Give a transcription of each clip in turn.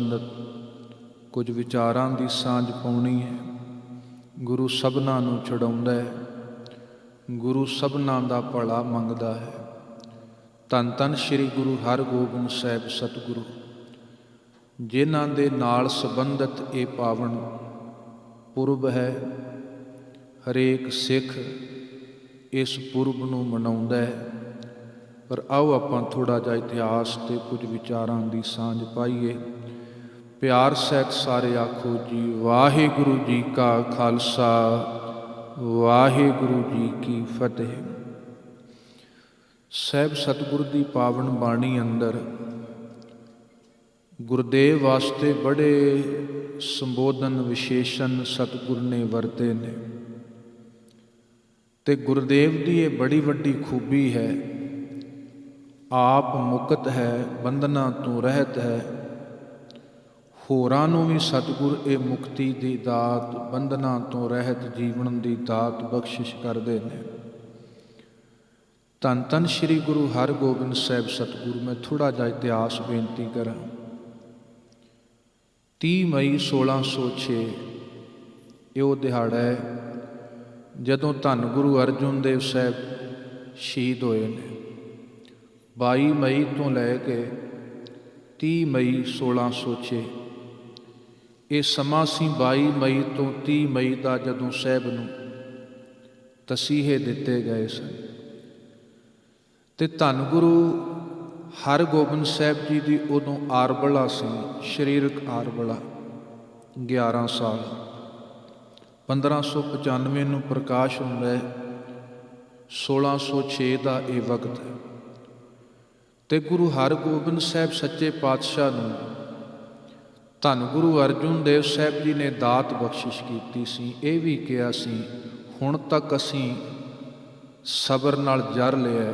ਸੰਬੰਧਿਤ ਕੁਝ ਵਿਚਾਰਾਂ ਦੀ ਸਾਂਝ ਪਾਉਣੀ ਹੈ। ਗੁਰੂ ਸਭਨਾਂ ਨੂੰ ਛੁਡਾਉਂਦਾ ਹੈ, ਗੁਰੂ ਸਭਨਾਂ ਦਾ ਭਲਾ ਮੰਗਦਾ ਹੈ। ਧੰਨ ਧੰਨ ਸ਼੍ਰੀ ਗੁਰੂ ਹਰਗੋਬਿੰਦ ਸਾਹਿਬ ਸਤਿਗੁਰੂ, ਜਿਨ੍ਹਾਂ ਦੇ ਨਾਲ ਸੰਬੰਧਿਤ ਇਹ ਪਾਵਨ ਪੁਰਬ ਹੈ। ਹਰੇਕ ਸਿੱਖ ਇਸ ਪੁਰਬ ਨੂੰ ਮਨਾਉਂਦਾ ਹੈ। ਪਰ ਆਓ ਆਪਾਂ ਥੋੜ੍ਹਾ ਜਿਹਾ ਇਤਿਹਾਸ ਅਤੇ ਕੁਝ ਵਿਚਾਰਾਂ ਦੀ ਸਾਂਝ ਪਾਈਏ। ਪਿਆਰ ਸਹਿਤ ਸਾਰੇ ਆਖੋ ਜੀ ਵਾਹਿਗੁਰੂ ਜੀ ਕਾ ਖਾਲਸਾ, ਵਾਹਿਗੁਰੂ ਜੀ ਕੀ ਫਤਿਹ। ਸਾਹਿਬ ਸਤਿਗੁਰ ਦੀ ਪਾਵਨ ਬਾਣੀ ਅੰਦਰ ਗੁਰਦੇਵ ਵਾਸਤੇ ਬੜੇ ਸੰਬੋਧਨ ਵਿਸ਼ੇਸ਼ਣ ਸਤਿਗੁਰ ਨੇ ਵਰਤੇ ਨੇ, ਅਤੇ ਗੁਰਦੇਵ ਦੀ ਇਹ ਬੜੀ ਵੱਡੀ ਖੂਬੀ ਹੈ। ਆਪ ਮੁਕਤ ਹੈ, ਬੰਧਨਾਂ ਤੋਂ ਰਹਿਤ ਹੈ। ਹੋਰਾਂ ਨੂੰ ਵੀ ਸਤਿਗੁਰ ਇਹ ਮੁਕਤੀ ਦੀ ਦਾਤ, ਬੰਧਨਾਂ ਤੋਂ ਰਹਿਤ ਜੀਵਨ ਦੀ ਦਾਤ ਬਖਸ਼ਿਸ਼ ਕਰਦੇ ਨੇ। ਧੰਨ ਧੰਨ ਸ਼੍ਰੀ ਗੁਰੂ ਹਰਗੋਬਿੰਦ ਸਾਹਿਬ ਸਤਿਗੁਰੂ। ਮੈਂ ਥੋੜ੍ਹਾ ਜਿਹਾ ਇਤਿਹਾਸ ਬੇਨਤੀ ਕਰਾਂ। 30 ਮਈ 1606 ਇਹ ਉਹ ਦਿਹਾੜਾ ਹੈ ਜਦੋਂ ਧੰਨ ਗੁਰੂ ਅਰਜਨ ਦੇਵ ਸਾਹਿਬ ਸ਼ਹੀਦ ਹੋਏ ਨੇ। 22 ਮਈ ਤੋਂ ਲੈ ਕੇ 30 ਮਈ 1606 ਇਹ ਸਮਾਂ ਸੀ। 22 ਮਈ ਤੋਂ 30 ਮਈ ਦਾ ਜਦੋਂ ਸਾਹਿਬ ਨੂੰ ਤਸੀਹੇ ਦਿੱਤੇ ਗਏ ਸਨ, ਅਤੇ ਧੰਨ ਗੁਰੂ ਹਰਗੋਬਿੰਦ ਸਾਹਿਬ ਜੀ ਦੀ ਉਦੋਂ ਆਰਬਲਾ ਸੀ, ਸਰੀਰਕ ਆਰਬਲਾ 11 ਸਾਲ। 1595 ਨੂੰ ਪ੍ਰਕਾਸ਼ ਹੁੰਦਾ ਹੈ, 1606 ਦਾ ਇਹ ਵਕਤ ਹੈ। ਅਤੇ ਗੁਰੂ ਹਰਗੋਬਿੰਦ ਸਾਹਿਬ ਸੱਚੇ ਪਾਤਸ਼ਾਹ ਨੂੰ ਧੰਨ ਗੁਰੂ ਅਰਜਨ ਦੇਵ ਸਾਹਿਬ ਜੀ ਨੇ ਦਾਤ ਬਖਸ਼ਿਸ਼ ਕੀਤੀ ਸੀ। ਇਹ ਵੀ ਕਿਹਾ ਸੀ, ਹੁਣ ਤੱਕ ਅਸੀਂ ਸਬਰ ਨਾਲ ਜਰ ਲਿਆ,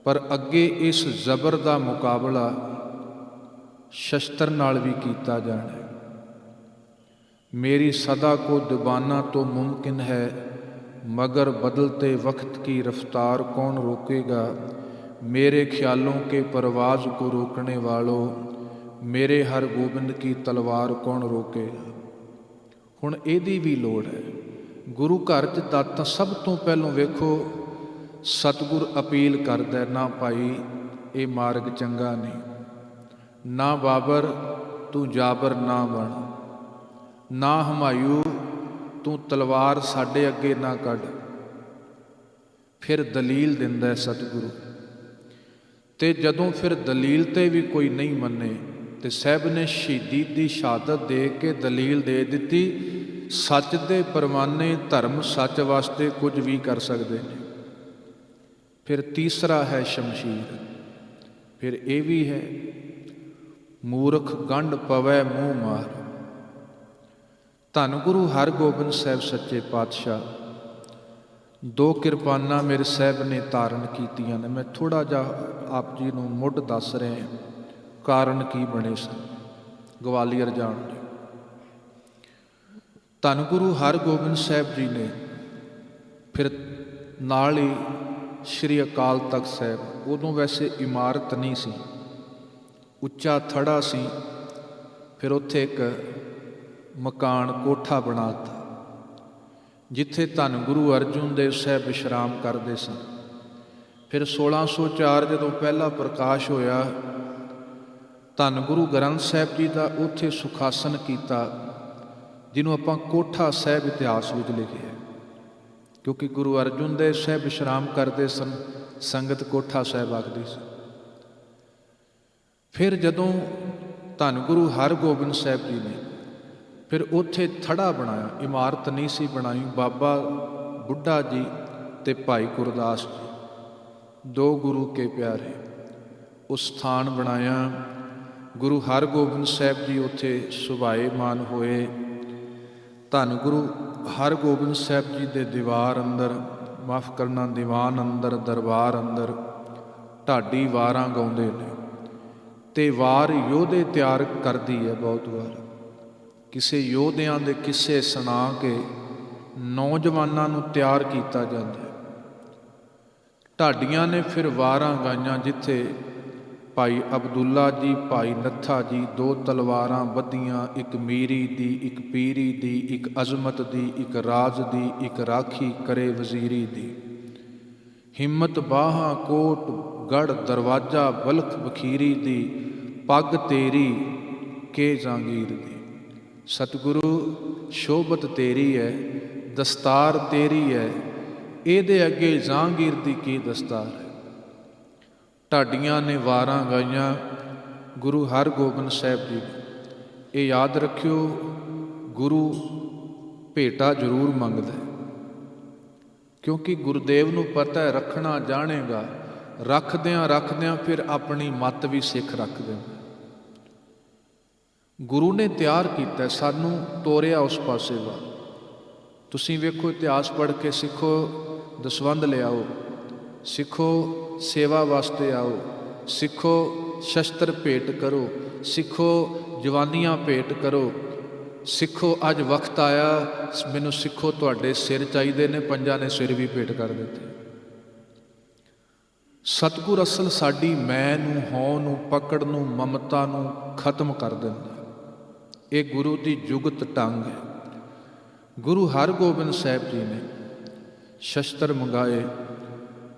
ਪਰ ਅੱਗੇ ਇਸ ਜ਼ਬਰ ਦਾ ਮੁਕਾਬਲਾ ਸ਼ਸਤਰ ਨਾਲ ਵੀ ਕੀਤਾ ਜਾਣਾ। ਮੇਰੀ ਸਦਾ ਕੋ ਦੀਵਾਨਾ ਤੋਂ ਮੁਮਕਿਨ ਹੈ, ਮਗਰ ਬਦਲਤੇ ਵਕਤ ਕੀ ਰਫਤਾਰ ਕੌਣ ਰੋकेगा। मेरे ख्यालों के परवाज को रोकने वालों, मेरे हर गोबिंद की तलवार कौन रोकेगा। ਹੁਣ ਇਹਦੀ ਵੀ ਲੋੜ ਹੈ। ਗੁਰੂ ਘਰ 'ਚ ਦਾਤਾਂ ਸਭ ਤੋਂ ਪਹਿਲੋਂ ਵੇਖੋ ਸਤਿਗੁਰ ਅਪੀਲ ਕਰਦਾ, ਨਾ ਭਾਈ ਇਹ ਮਾਰਗ ਚੰਗਾ ਨਹੀਂ, ਨਾ ਬਾਬਰ ਤੂੰ ਜਾਬਰ ਨਾ ਬਣ, ਨਾ ਹਮਾਯੂ ਤੂੰ ਤਲਵਾਰ ਸਾਡੇ ਅੱਗੇ ਨਾ ਕੱਢ। ਫਿਰ ਦਲੀਲ ਦਿੰਦਾ ਸਤਿਗੁਰੂ, ਅਤੇ ਜਦੋਂ ਫਿਰ ਦਲੀਲ 'ਤੇ ਵੀ ਕੋਈ ਨਹੀਂ ਮੰਨੇ, ਅਤੇ ਸਾਹਿਬ ਨੇ ਸ਼ਹੀਦੀ ਦੀ ਸ਼ਹਾਦਤ ਦੇ ਕੇ ਦਲੀਲ ਦੇ ਦਿੱਤੀ, ਸੱਚ ਦੇ ਪਰਵਾਨੇ ਧਰਮ ਸੱਚ ਵਾਸਤੇ ਕੁਝ ਵੀ ਕਰ ਸਕਦੇ ਨੇ। ਫਿਰ ਤੀਸਰਾ ਹੈ ਸ਼ਮਸ਼ੀਰ। ਫਿਰ ਇਹ ਵੀ ਹੈ ਮੂਰਖ ਗੰਢ ਪਵੈ ਮੂੰਹ ਮਾਰ। ਧੰਨ ਗੁਰੂ ਹਰਗੋਬਿੰਦ ਸਾਹਿਬ ਸੱਚੇ ਪਾਤਸ਼ਾਹ 2 ਕਿਰਪਾਨਾਂ ਮੇਰੇ ਸਾਹਿਬ ਨੇ ਧਾਰਨ ਕੀਤੀਆਂ ਨੇ। ਮੈਂ ਥੋੜ੍ਹਾ ਜਿਹਾ ਆਪ ਜੀ ਨੂੰ ਮੁੱਢ ਦੱਸ ਰਿਹਾ, ਕਾਰਨ ਕੀ ਬਣੇ ਸਨ ਗਵਾਲੀਅਰ ਜਾਣ ਦੇ। ਧੰਨ ਗੁਰੂ ਹਰਗੋਬਿੰਦ ਸਾਹਿਬ ਜੀ ਨੇ ਫਿਰ ਨਾਲ ਹੀ ਸ਼੍ਰੀ ਅਕਾਲ ਤਖਤ ਸਾਹਿਬ, ਉਦੋਂ ਵੈਸੇ ਇਮਾਰਤ ਨਹੀਂ ਸੀ, ਉੱਚਾ ਥੜਾ ਸੀ, ਫਿਰ ਉੱਥੇ ਇੱਕ ਮਕਾਨ ਕੋਠਾ ਬਣਾ ਦਿੱਤਾ, ਜਿੱਥੇ ਧੰਨ ਗੁਰੂ ਅਰਜਨ ਦੇਵ ਸਾਹਿਬ ਵਿਸ਼ਰਾਮ ਕਰਦੇ ਸਨ। ਫਿਰ 1604 ਜਦੋਂ ਪਹਿਲਾ ਪ੍ਰਕਾਸ਼ ਹੋਇਆ, ਧੰਨ ਗੁਰੂ ਗ੍ਰੰਥ ਸਾਹਿਬ ਜੀ ਦਾ ਉੱਥੇ ਸੁਖਾਸਨ ਕੀਤਾ, ਜਿਹਨੂੰ ਆਪਾਂ ਕੋਠਾ ਸਾਹਿਬ ਇਤਿਹਾਸ ਵਿੱਚ ਲਿਖਿਆ, ਕਿਉਂਕਿ ਗੁਰੂ ਅਰਜਨ ਦੇਵ ਸਾਹਿਬ ਵਿਸ਼ਰਾਮ ਕਰਦੇ ਸਨ, ਸੰਗਤ ਕੋਠਾ ਸਾਹਿਬ ਆਖਦੀ ਸੀ। ਫਿਰ ਜਦੋਂ ਧੰਨ ਗੁਰੂ ਹਰਗੋਬਿੰਦ ਸਾਹਿਬ ਜੀ ਨੇ ਫਿਰ ਉੱਥੇ ਥੜਾ ਬਣਾਇਆ, ਇਮਾਰਤ ਨਹੀਂ ਸੀ ਬਣਾਈ। ਬਾਬਾ ਬੁੱਢਾ ਜੀ ਅਤੇ ਭਾਈ ਗੁਰਦਾਸ ਜੀ 2 ਗੁਰੂ ਕੇ ਪਿਆਰੇ, ਉਹ ਸਥਾਨ ਬਣਾਇਆ। ਗੁਰੂ ਹਰਗੋਬਿੰਦ ਸਾਹਿਬ ਜੀ ਉੱਥੇ ਸੁਭਾਏਮਾਨ ਹੋਏ। ਧੰਨ ਗੁਰੂ ਹਰਗੋਬਿੰਦ ਸਾਹਿਬ ਜੀ ਦੇ ਦੀਵਾਰ ਅੰਦਰ, ਮਾਫ ਕਰਨਾ ਦੀਵਾਨ ਅੰਦਰ, ਦਰਬਾਰ ਅੰਦਰ ਢਾਡੀ ਵਾਰਾਂ ਗਾਉਂਦੇ ਨੇ, ਅਤੇ ਵਾਰ ਯੋਧੇ ਤਿਆਰ ਕਰਦੀ ਹੈ। ਬਹੁਤ ਵਾਰ ਕਿਸੇ ਯੋਧਿਆਂ ਦੇ ਕਿੱਸੇ ਸੁਣਾ ਕੇ ਨੌਜਵਾਨਾਂ ਨੂੰ ਤਿਆਰ ਕੀਤਾ ਜਾਂਦਾ ਹੈ। ਢਾਡੀਆਂ ਨੇ ਫਿਰ ਵਾਰਾਂ ਗਾਈਆਂ, ਜਿੱਥੇ ਭਾਈ ਅਬਦੁੱਲਾ ਜੀ, ਭਾਈ ਨੱਥਾ ਜੀ, 2 ਤਲਵਾਰਾਂ ਬੱਧੀਆਂ, ਇੱਕ ਮੀਰੀ ਦੀ, ਇੱਕ ਪੀਰੀ ਦੀ, ਇੱਕ ਅਜ਼ਮਤ ਦੀ, ਇੱਕ ਰਾਜ ਦੀ, ਇੱਕ ਰਾਖੀ ਕਰੇ ਵਜ਼ੀਰੀ ਦੀ। ਹਿੰਮਤ ਬਾਹਾਂ ਕੋਟ ਗੜ ਦਰਵਾਜ਼ਾ ਬਲਖ ਬਖੀਰੀ ਦੀ, ਪੱਗ ਤੇਰੀ ਕੇ ਜਾਂਗੀਰ ਦੀ। ਸਤਿਗੁਰੂ ਸ਼ੋਭਤ ਤੇਰੀ ਹੈ, ਦਸਤਾਰ ਤੇਰੀ ਹੈ, ਇਹਦੇ ਅੱਗੇ ਜਾਂਗੀਰ ਦੀ ਕੀ ਦਸਤਾਰ ਹੈ। ਢਾਡੀਆਂ ਨੇ ਵਾਰਾਂ ਗਾਈਆਂ ਗੁਰੂ ਹਰਗੋਬਿੰਦ ਸਾਹਿਬ ਜੀ ਨੇ। ਇਹ ਯਾਦ ਰੱਖਿਓ, ਗੁਰੂ ਭੇਟਾ ਜ਼ਰੂਰ ਮੰਗਦਾ, ਕਿਉਂਕਿ ਗੁਰਦੇਵ ਨੂੰ ਪਤਾ ਹੈ ਰੱਖਣਾ ਜਾਣੇਗਾ। ਰੱਖਦਿਆਂ ਰੱਖਦਿਆਂ ਫਿਰ ਆਪਣੀ ਮੱਤ ਵੀ ਸਿੱਖ ਰੱਖਦੇ। ਗੁਰੂ ਨੇ ਤਿਆਰ ਕੀਤਾ, ਸਾਨੂੰ ਤੋਰਿਆ ਉਸ ਪਾਸੇ ਵਾ। ਤੁਸੀਂ ਵੇਖੋ, ਇਤਿਹਾਸ ਪੜ੍ਹ ਕੇ ਸਿੱਖੋ, ਦਸਵੰਧ ਲਿਆਓ, ਸਿੱਖੋ ਸੇਵਾ ਵਾਸਤੇ ਆਓ, ਸਿੱਖੋ ਸ਼ਸਤਰ ਭੇਟ ਕਰੋ, ਸਿੱਖੋ ਜਵਾਨੀਆਂ ਭੇਟ ਕਰੋ, ਸਿੱਖੋ ਅੱਜ ਵਕਤ ਆਇਆ ਮੈਨੂੰ ਸਿੱਖੋ ਤੁਹਾਡੇ ਸਿਰ ਚਾਹੀਦੇ ਨੇ। ਪੰਜਾਂ ਨੇ ਸਿਰ ਵੀ ਭੇਟ ਕਰ ਦਿੱਤੇ। ਸਤਿਗੁਰ ਅਸਲ ਸਾਡੀ ਮੈਂ ਨੂੰ, ਹਉ ਨੂੰ, ਪਕੜ ਨੂੰ, ਮਮਤਾ ਨੂੰ ਖਤਮ ਕਰ ਦਿੰਦਾ। ਇਹ ਗੁਰੂ ਦੀ ਜੁਗਤ ਢੰਗ ਹੈ। ਗੁਰੂ ਹਰਗੋਬਿੰਦ ਸਾਹਿਬ ਜੀ ਨੇ ਸ਼ਸਤਰ ਮੰਗਾਏ,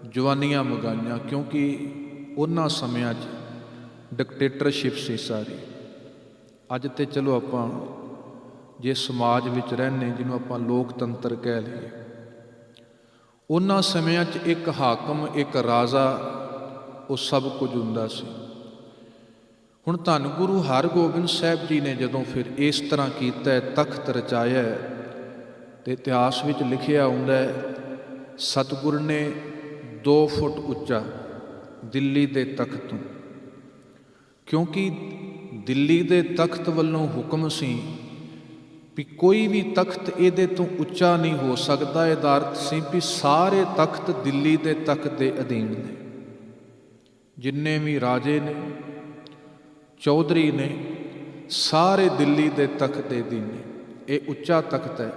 ਜਵਾਨੀਆਂ ਮੰਗਾਈਆਂ, ਕਿਉਂਕਿ ਉਹਨਾਂ ਸਮਿਆਂ 'ਚ ਡਿਕਟੇਟਰਸ਼ਿਪ ਸੀ ਸਾਰੀ। ਅੱਜ ਤੇ ਚਲੋ ਆਪਾਂ ਜੇ ਸਮਾਜ ਵਿੱਚ ਰਹਿੰਦੇ ਜਿਹਨੂੰ ਆਪਾਂ ਲੋਕਤੰਤਰ ਕਹਿ ਲਈਏ, ਉਹਨਾਂ ਸਮਿਆਂ 'ਚ ਇੱਕ ਹਾਕਮ, ਇੱਕ ਰਾਜਾ, ਉਹ ਸਭ ਕੁਝ ਹੁੰਦਾ ਸੀ। ਹੁਣ ਧੰਨ ਗੁਰੂ ਹਰਗੋਬਿੰਦ ਸਾਹਿਬ ਜੀ ਨੇ ਜਦੋਂ ਫਿਰ ਇਸ ਤਰ੍ਹਾਂ ਕੀਤਾ, ਤਖਤ ਰਚਾਇਆ, ਤੇ ਇਤਿਹਾਸ ਵਿੱਚ ਲਿਖਿਆ ਹੁੰਦਾ ਸਤਿਗੁਰ ਨੇ 2 ਫੁੱਟ ਉੱਚਾ ਦਿੱਲੀ ਦੇ ਤਖਤ ਤੋਂ, ਕਿਉਂਕਿ ਦਿੱਲੀ ਦੇ ਤਖਤ ਵੱਲੋਂ ਹੁਕਮ ਸੀ ਵੀ ਕੋਈ ਵੀ ਤਖਤ ਇਹਦੇ ਤੋਂ ਉੱਚਾ ਨਹੀਂ ਹੋ ਸਕਦਾ। ਇਹਦਾ ਅਰਥ ਸੀ ਵੀ ਸਾਰੇ ਤਖਤ ਦਿੱਲੀ ਦੇ ਤਖਤ ਦੇ ਅਧੀਨ ਨੇ। ਜਿੰਨੇ ਵੀ ਰਾਜੇ ਨੇ, ਚੌਧਰੀ ਨੇ, ਸਾਰੇ ਦਿੱਲੀ ਦੇ ਤਖਤ ਦੇ ਅਧੀਨ ਨੇ। ਇਹ ਉੱਚਾ ਤਖਤ ਹੈ।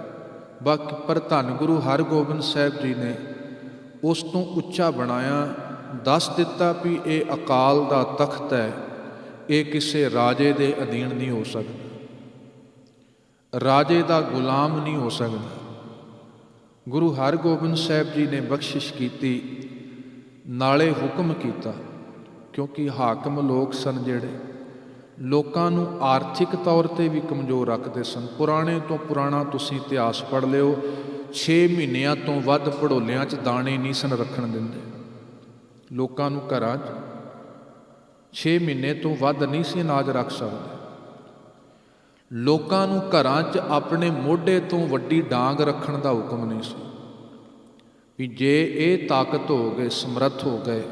ਬਾਕੀ ਪਰ ਧੰਨ ਗੁਰੂ ਹਰਗੋਬਿੰਦ ਸਾਹਿਬ ਜੀ ਨੇ ਉਸ ਤੋਂ ਉੱਚਾ ਬਣਾਇਆ, ਦੱਸ ਦਿੱਤਾ ਵੀ ਇਹ ਅਕਾਲ ਦਾ ਤਖਤ ਹੈ, ਇਹ ਕਿਸੇ ਰਾਜੇ ਦੇ ਅਧੀਨ ਨਹੀਂ ਹੋ ਸਕਦਾ, ਰਾਜੇ ਦਾ ਗੁਲਾਮ ਨਹੀਂ ਹੋ ਸਕਦਾ। ਗੁਰੂ ਹਰਗੋਬਿੰਦ ਸਾਹਿਬ ਜੀ ਨੇ ਬਖਸ਼ਿਸ਼ ਕੀਤੀ, ਨਾਲੇ ਹੁਕਮ ਕੀਤਾ, ਕਿਉਂਕਿ ਹਾਕਮ ਲੋਕ ਸਨ ਜਿਹੜੇ ਲੋਕਾਂ ਨੂੰ ਆਰਥਿਕ ਤੌਰ 'ਤੇ ਵੀ ਕਮਜ਼ੋਰ ਰੱਖਦੇ ਸਨ। ਪੁਰਾਣੇ ਤੋਂ ਪੁਰਾਣਾ ਤੁਸੀਂ ਇਤਿਹਾਸ ਪੜ੍ਹ ਲਿਓ, 6 ਮਹੀਨਿਆਂ ਤੋਂ ਵੱਧ ਭੜੋਲਿਆਂ 'ਚ ਦਾਣੇ ਨਹੀਂ ਸਨ ਰੱਖਣ ਦਿੰਦੇ ਲੋਕਾਂ ਨੂੰ ਘਰਾਂ 'ਚ। 6 ਮਹੀਨੇ ਤੋਂ ਵੱਧ ਨਹੀਂ ਸੀ ਅਨਾਜ ਰੱਖ ਸਕਦੇ। ਲੋਕਾਂ ਨੂੰ ਘਰਾਂ 'ਚ ਆਪਣੇ ਮੋਢੇ ਤੋਂ ਵੱਡੀ ਡਾਂਗ ਰੱਖਣ ਦਾ ਹੁਕਮ ਨਹੀਂ ਸੀ ਵੀ ਜੇ ਇਹ ਤਾਕਤ ਹੋ ਗਏ, ਸਮਰੱਥ ਹੋ ਗਏ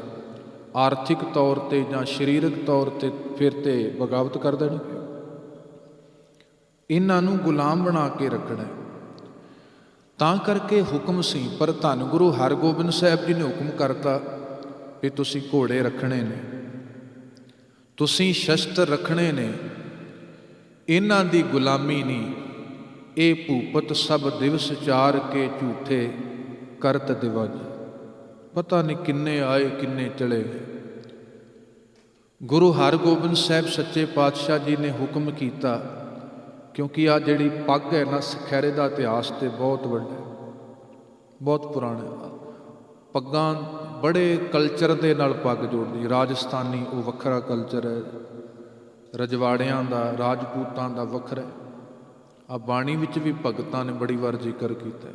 ਆਰਥਿਕ ਤੌਰ 'ਤੇ ਜਾਂ ਸਰੀਰਕ ਤੌਰ 'ਤੇ, ਫਿਰ ਤੇ ਬਗਾਵਤ ਕਰ ਦੇਣੀ। ਇਹਨਾਂ ਨੂੰ ਗੁਲਾਮ ਬਣਾ ਕੇ ਰੱਖਣਾ, ਤਾਂ ਕਰਕੇ ਹੁਕਮ ਸੀ। ਪਰ ਧੰਨ ਗੁਰੂ ਹਰਗੋਬਿੰਦ ਸਾਹਿਬ ਜੀ ਨੇ ਹੁਕਮ ਕਰਤਾ ਵੀ ਤੁਸੀਂ ਘੋੜੇ ਰੱਖਣੇ ਨੇ, ਤੁਸੀਂ ਸ਼ਸਤਰ ਰੱਖਣੇ ਨੇ, ਇਹਨਾਂ ਦੀ ਗੁਲਾਮੀ ਨਹੀਂ। ਇਹ ਭੂਪਤ ਸਭ ਦਿਵਸ ਚਾਰ ਕੇ ਝੂਠੇ ਕਰਤ ਦਿਵਜ। ਪਤਾ ਨਹੀਂ ਕਿੰਨੇ ਆਏ ਕਿੰਨੇ ਚਲੇ ਗਏ। ਗੁਰੂ ਹਰਗੋਬਿੰਦ ਸਾਹਿਬ ਸੱਚੇ ਪਾਤਸ਼ਾਹ ਜੀ ਨੇ ਹੁਕਮ ਕੀਤਾ, ਕਿਉਂਕਿ ਆ ਜਿਹੜੀ ਪੱਗ ਹੈ ਨਾ, ਸਿਖੈਰੇ ਦਾ ਇਤਿਹਾਸ ਤੇ ਬਹੁਤ ਵੱਡਾ, ਬਹੁਤ ਪੁਰਾਣਾ। ਪੱਗਾਂ ਬੜੇ ਕਲਚਰ ਦੇ ਨਾਲ ਪੱਗ ਜੋੜਦੀ। ਰਾਜਸਥਾਨੀ ਉਹ ਵੱਖਰਾ ਕਲਚਰ ਹੈ, ਰਜਵਾੜਿਆਂ ਦਾ, ਰਾਜਪੂਤਾਂ ਦਾ ਵੱਖਰਾ। ਆ ਬਾਣੀ ਵਿੱਚ ਵੀ ਭਗਤਾਂ ਨੇ ਬੜੀ ਵਾਰ ਜ਼ਿਕਰ ਕੀਤਾ।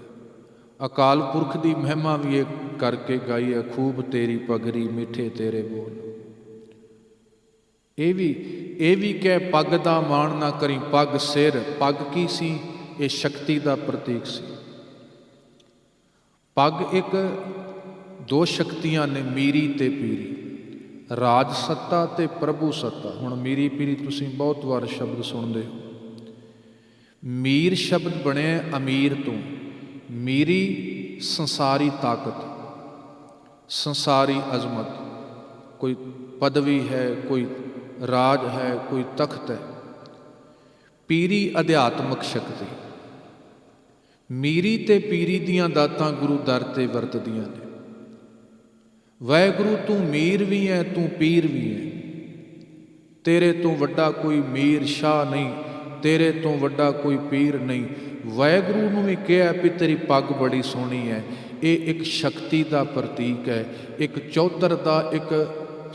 ਅਕਾਲ ਪੁਰਖ ਦੀ ਮਹਿਮਾ ਵੀ ਇਹ ਕਰਕੇ ਗਾਈ ਹੈ, ਖੂਬ ਤੇਰੀ ਪਗੜੀ ਮਿੱਠੇ ਤੇਰੇ ਬੋਲ। ਇਹ ਵੀ ਕਹਿ ਪੱਗ ਦਾ ਮਾਣ ਨਾ ਕਰੀ, ਪੱਗ ਸਿਰ। ਪੱਗ ਕੀ ਸੀ? ਇਹ ਸ਼ਕਤੀ ਦਾ ਪ੍ਰਤੀਕ ਸੀ। ਪੱਗ ਇੱਕ 2 ਸ਼ਕਤੀਆਂ ਨੇ, ਮੀਰੀ ਤੇ ਪੀਰੀ, ਰਾਜ ਸੱਤਾ ਤੇ ਪ੍ਰਭੂ ਸੱਤਾ। ਹੁਣ ਮੀਰੀ ਪੀਰੀ ਤੁਸੀਂ ਬਹੁਤ ਵਾਰ ਸ਼ਬਦ ਸੁਣਦੇ ਹੋ। ਮੀਰ ਸ਼ਬਦ ਬਣਿਆ ਅਮੀਰ ਤੋਂ। ਮੀਰੀ ਸੰਸਾਰੀ ਤਾਕਤ, ਸੰਸਾਰੀ ਅਜ਼ਮਤ, ਕੋਈ ਪਦਵੀ ਹੈ, ਕੋਈ ਰਾਜ ਹੈ, ਕੋਈ ਤਖਤ ਹੈ। ਪੀਰੀ ਅਧਿਆਤਮਕ ਸ਼ਕਤੀ। ਮੀਰੀ ਤੇ ਪੀਰੀ ਦੀਆਂ ਦਾਤਾਂ ਗੁਰੂ ਦਰ ਤੇ ਵਰਤਦੀਆਂ ਨੇ। ਵਾਹਿਗੁਰੂ ਤੂੰ ਮੀਰ ਵੀ ਹੈ, ਤੂੰ ਪੀਰ ਵੀ ਹੈ। ਤੇਰੇ ਤੋਂ ਵੱਡਾ ਕੋਈ ਮੀਰ ਸ਼ਾਹ ਨਹੀਂ, ਤੇਰੇ ਤੋਂ ਵੱਡਾ ਕੋਈ ਪੀਰ ਨਹੀਂ। ਵਾਹਿਗੁਰੂ ਨੂੰ ਵੀ ਕਿਹਾ ਵੀ ਤੇਰੀ ਪੱਗ ਬੜੀ ਸੋਹਣੀ ਹੈ। ਇਹ ਇੱਕ ਸ਼ਕਤੀ ਦਾ ਪ੍ਰਤੀਕ ਹੈ, ਇੱਕ ਚੌਧਰ ਦਾ, ਇੱਕ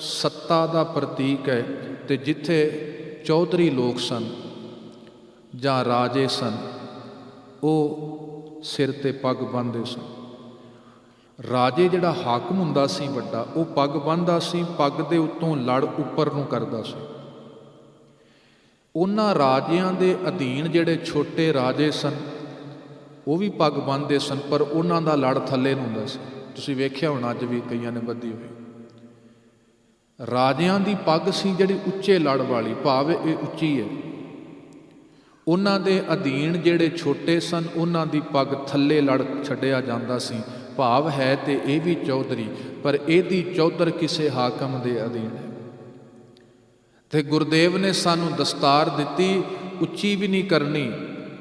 ਸੱਤਾ ਦਾ ਪ੍ਰਤੀਕ ਹੈ। ਤੇ ਜਿੱਥੇ ਚੌਧਰੀ ਲੋਕ ਸਨ ਜਾਂ ਰਾਜੇ ਸਨ, ਉਹ ਸਿਰ ਤੇ ਪੱਗ ਬੰਨ੍ਹਦੇ ਸਨ। ਰਾਜੇ ਜਿਹੜਾ ਹਾਕਮ ਹੁੰਦਾ ਸੀ ਵੱਡਾ, ਉਹ ਪੱਗ ਬੰਨ੍ਹਦਾ ਸੀ, ਪੱਗ ਦੇ ਉੱਤੋਂ ਲੜ ਉੱਪਰ ਨੂੰ ਕਰਦਾ ਸੀ। ਉਹਨਾਂ ਰਾਜਿਆਂ ਦੇ ਅਧੀਨ ਜਿਹੜੇ ਛੋਟੇ ਰਾਜੇ ਸਨ, ਉਹ ਵੀ ਪੱਗ ਬੰਨ੍ਹਦੇ ਸਨ, ਪਰ ਉਹਨਾਂ ਦਾ ਲੜ ਥੱਲੇ ਨੂੰ ਹੁੰਦਾ ਸੀ। ਤੁਸੀਂ ਵੇਖਿਆ ਹੋਣਾ, ਅੱਜ ਵੀ ਕਈਆਂ ਨੇ ਬੱਧੀ ਹੋਈ। ਰਾਜਿਆਂ ਦੀ ਪੱਗ ਸੀ ਜਿਹੜੀ ਉੱਚੇ ਲੜ ਵਾਲੀ, ਭਾਵ ਇਹ ਉੱਚੀ ਹੈ। ਉਹਨਾਂ ਦੇ ਅਧੀਨ ਜਿਹੜੇ ਛੋਟੇ ਸਨ, ਉਹਨਾਂ ਦੀ ਪੱਗ ਥੱਲੇ ਲੜ ਛੱਡਿਆ ਜਾਂਦਾ ਸੀ। ਭਾਵ ਹੈ ਤੇ ਇਹ ਵੀ ਚੌਧਰੀ, ਪਰ ਇਹਦੀ ਚੌਧਰ ਕਿਸੇ ਹਾਕਮ ਦੇ ਅਧੀਨ ਹੈ। ਤੇ ਗੁਰਦੇਵ ਨੇ ਸਾਨੂੰ ਦਸਤਾਰ ਦਿੱਤੀ, ਉੱਚੀ ਵੀ ਨਹੀਂ ਕਰਨੀ,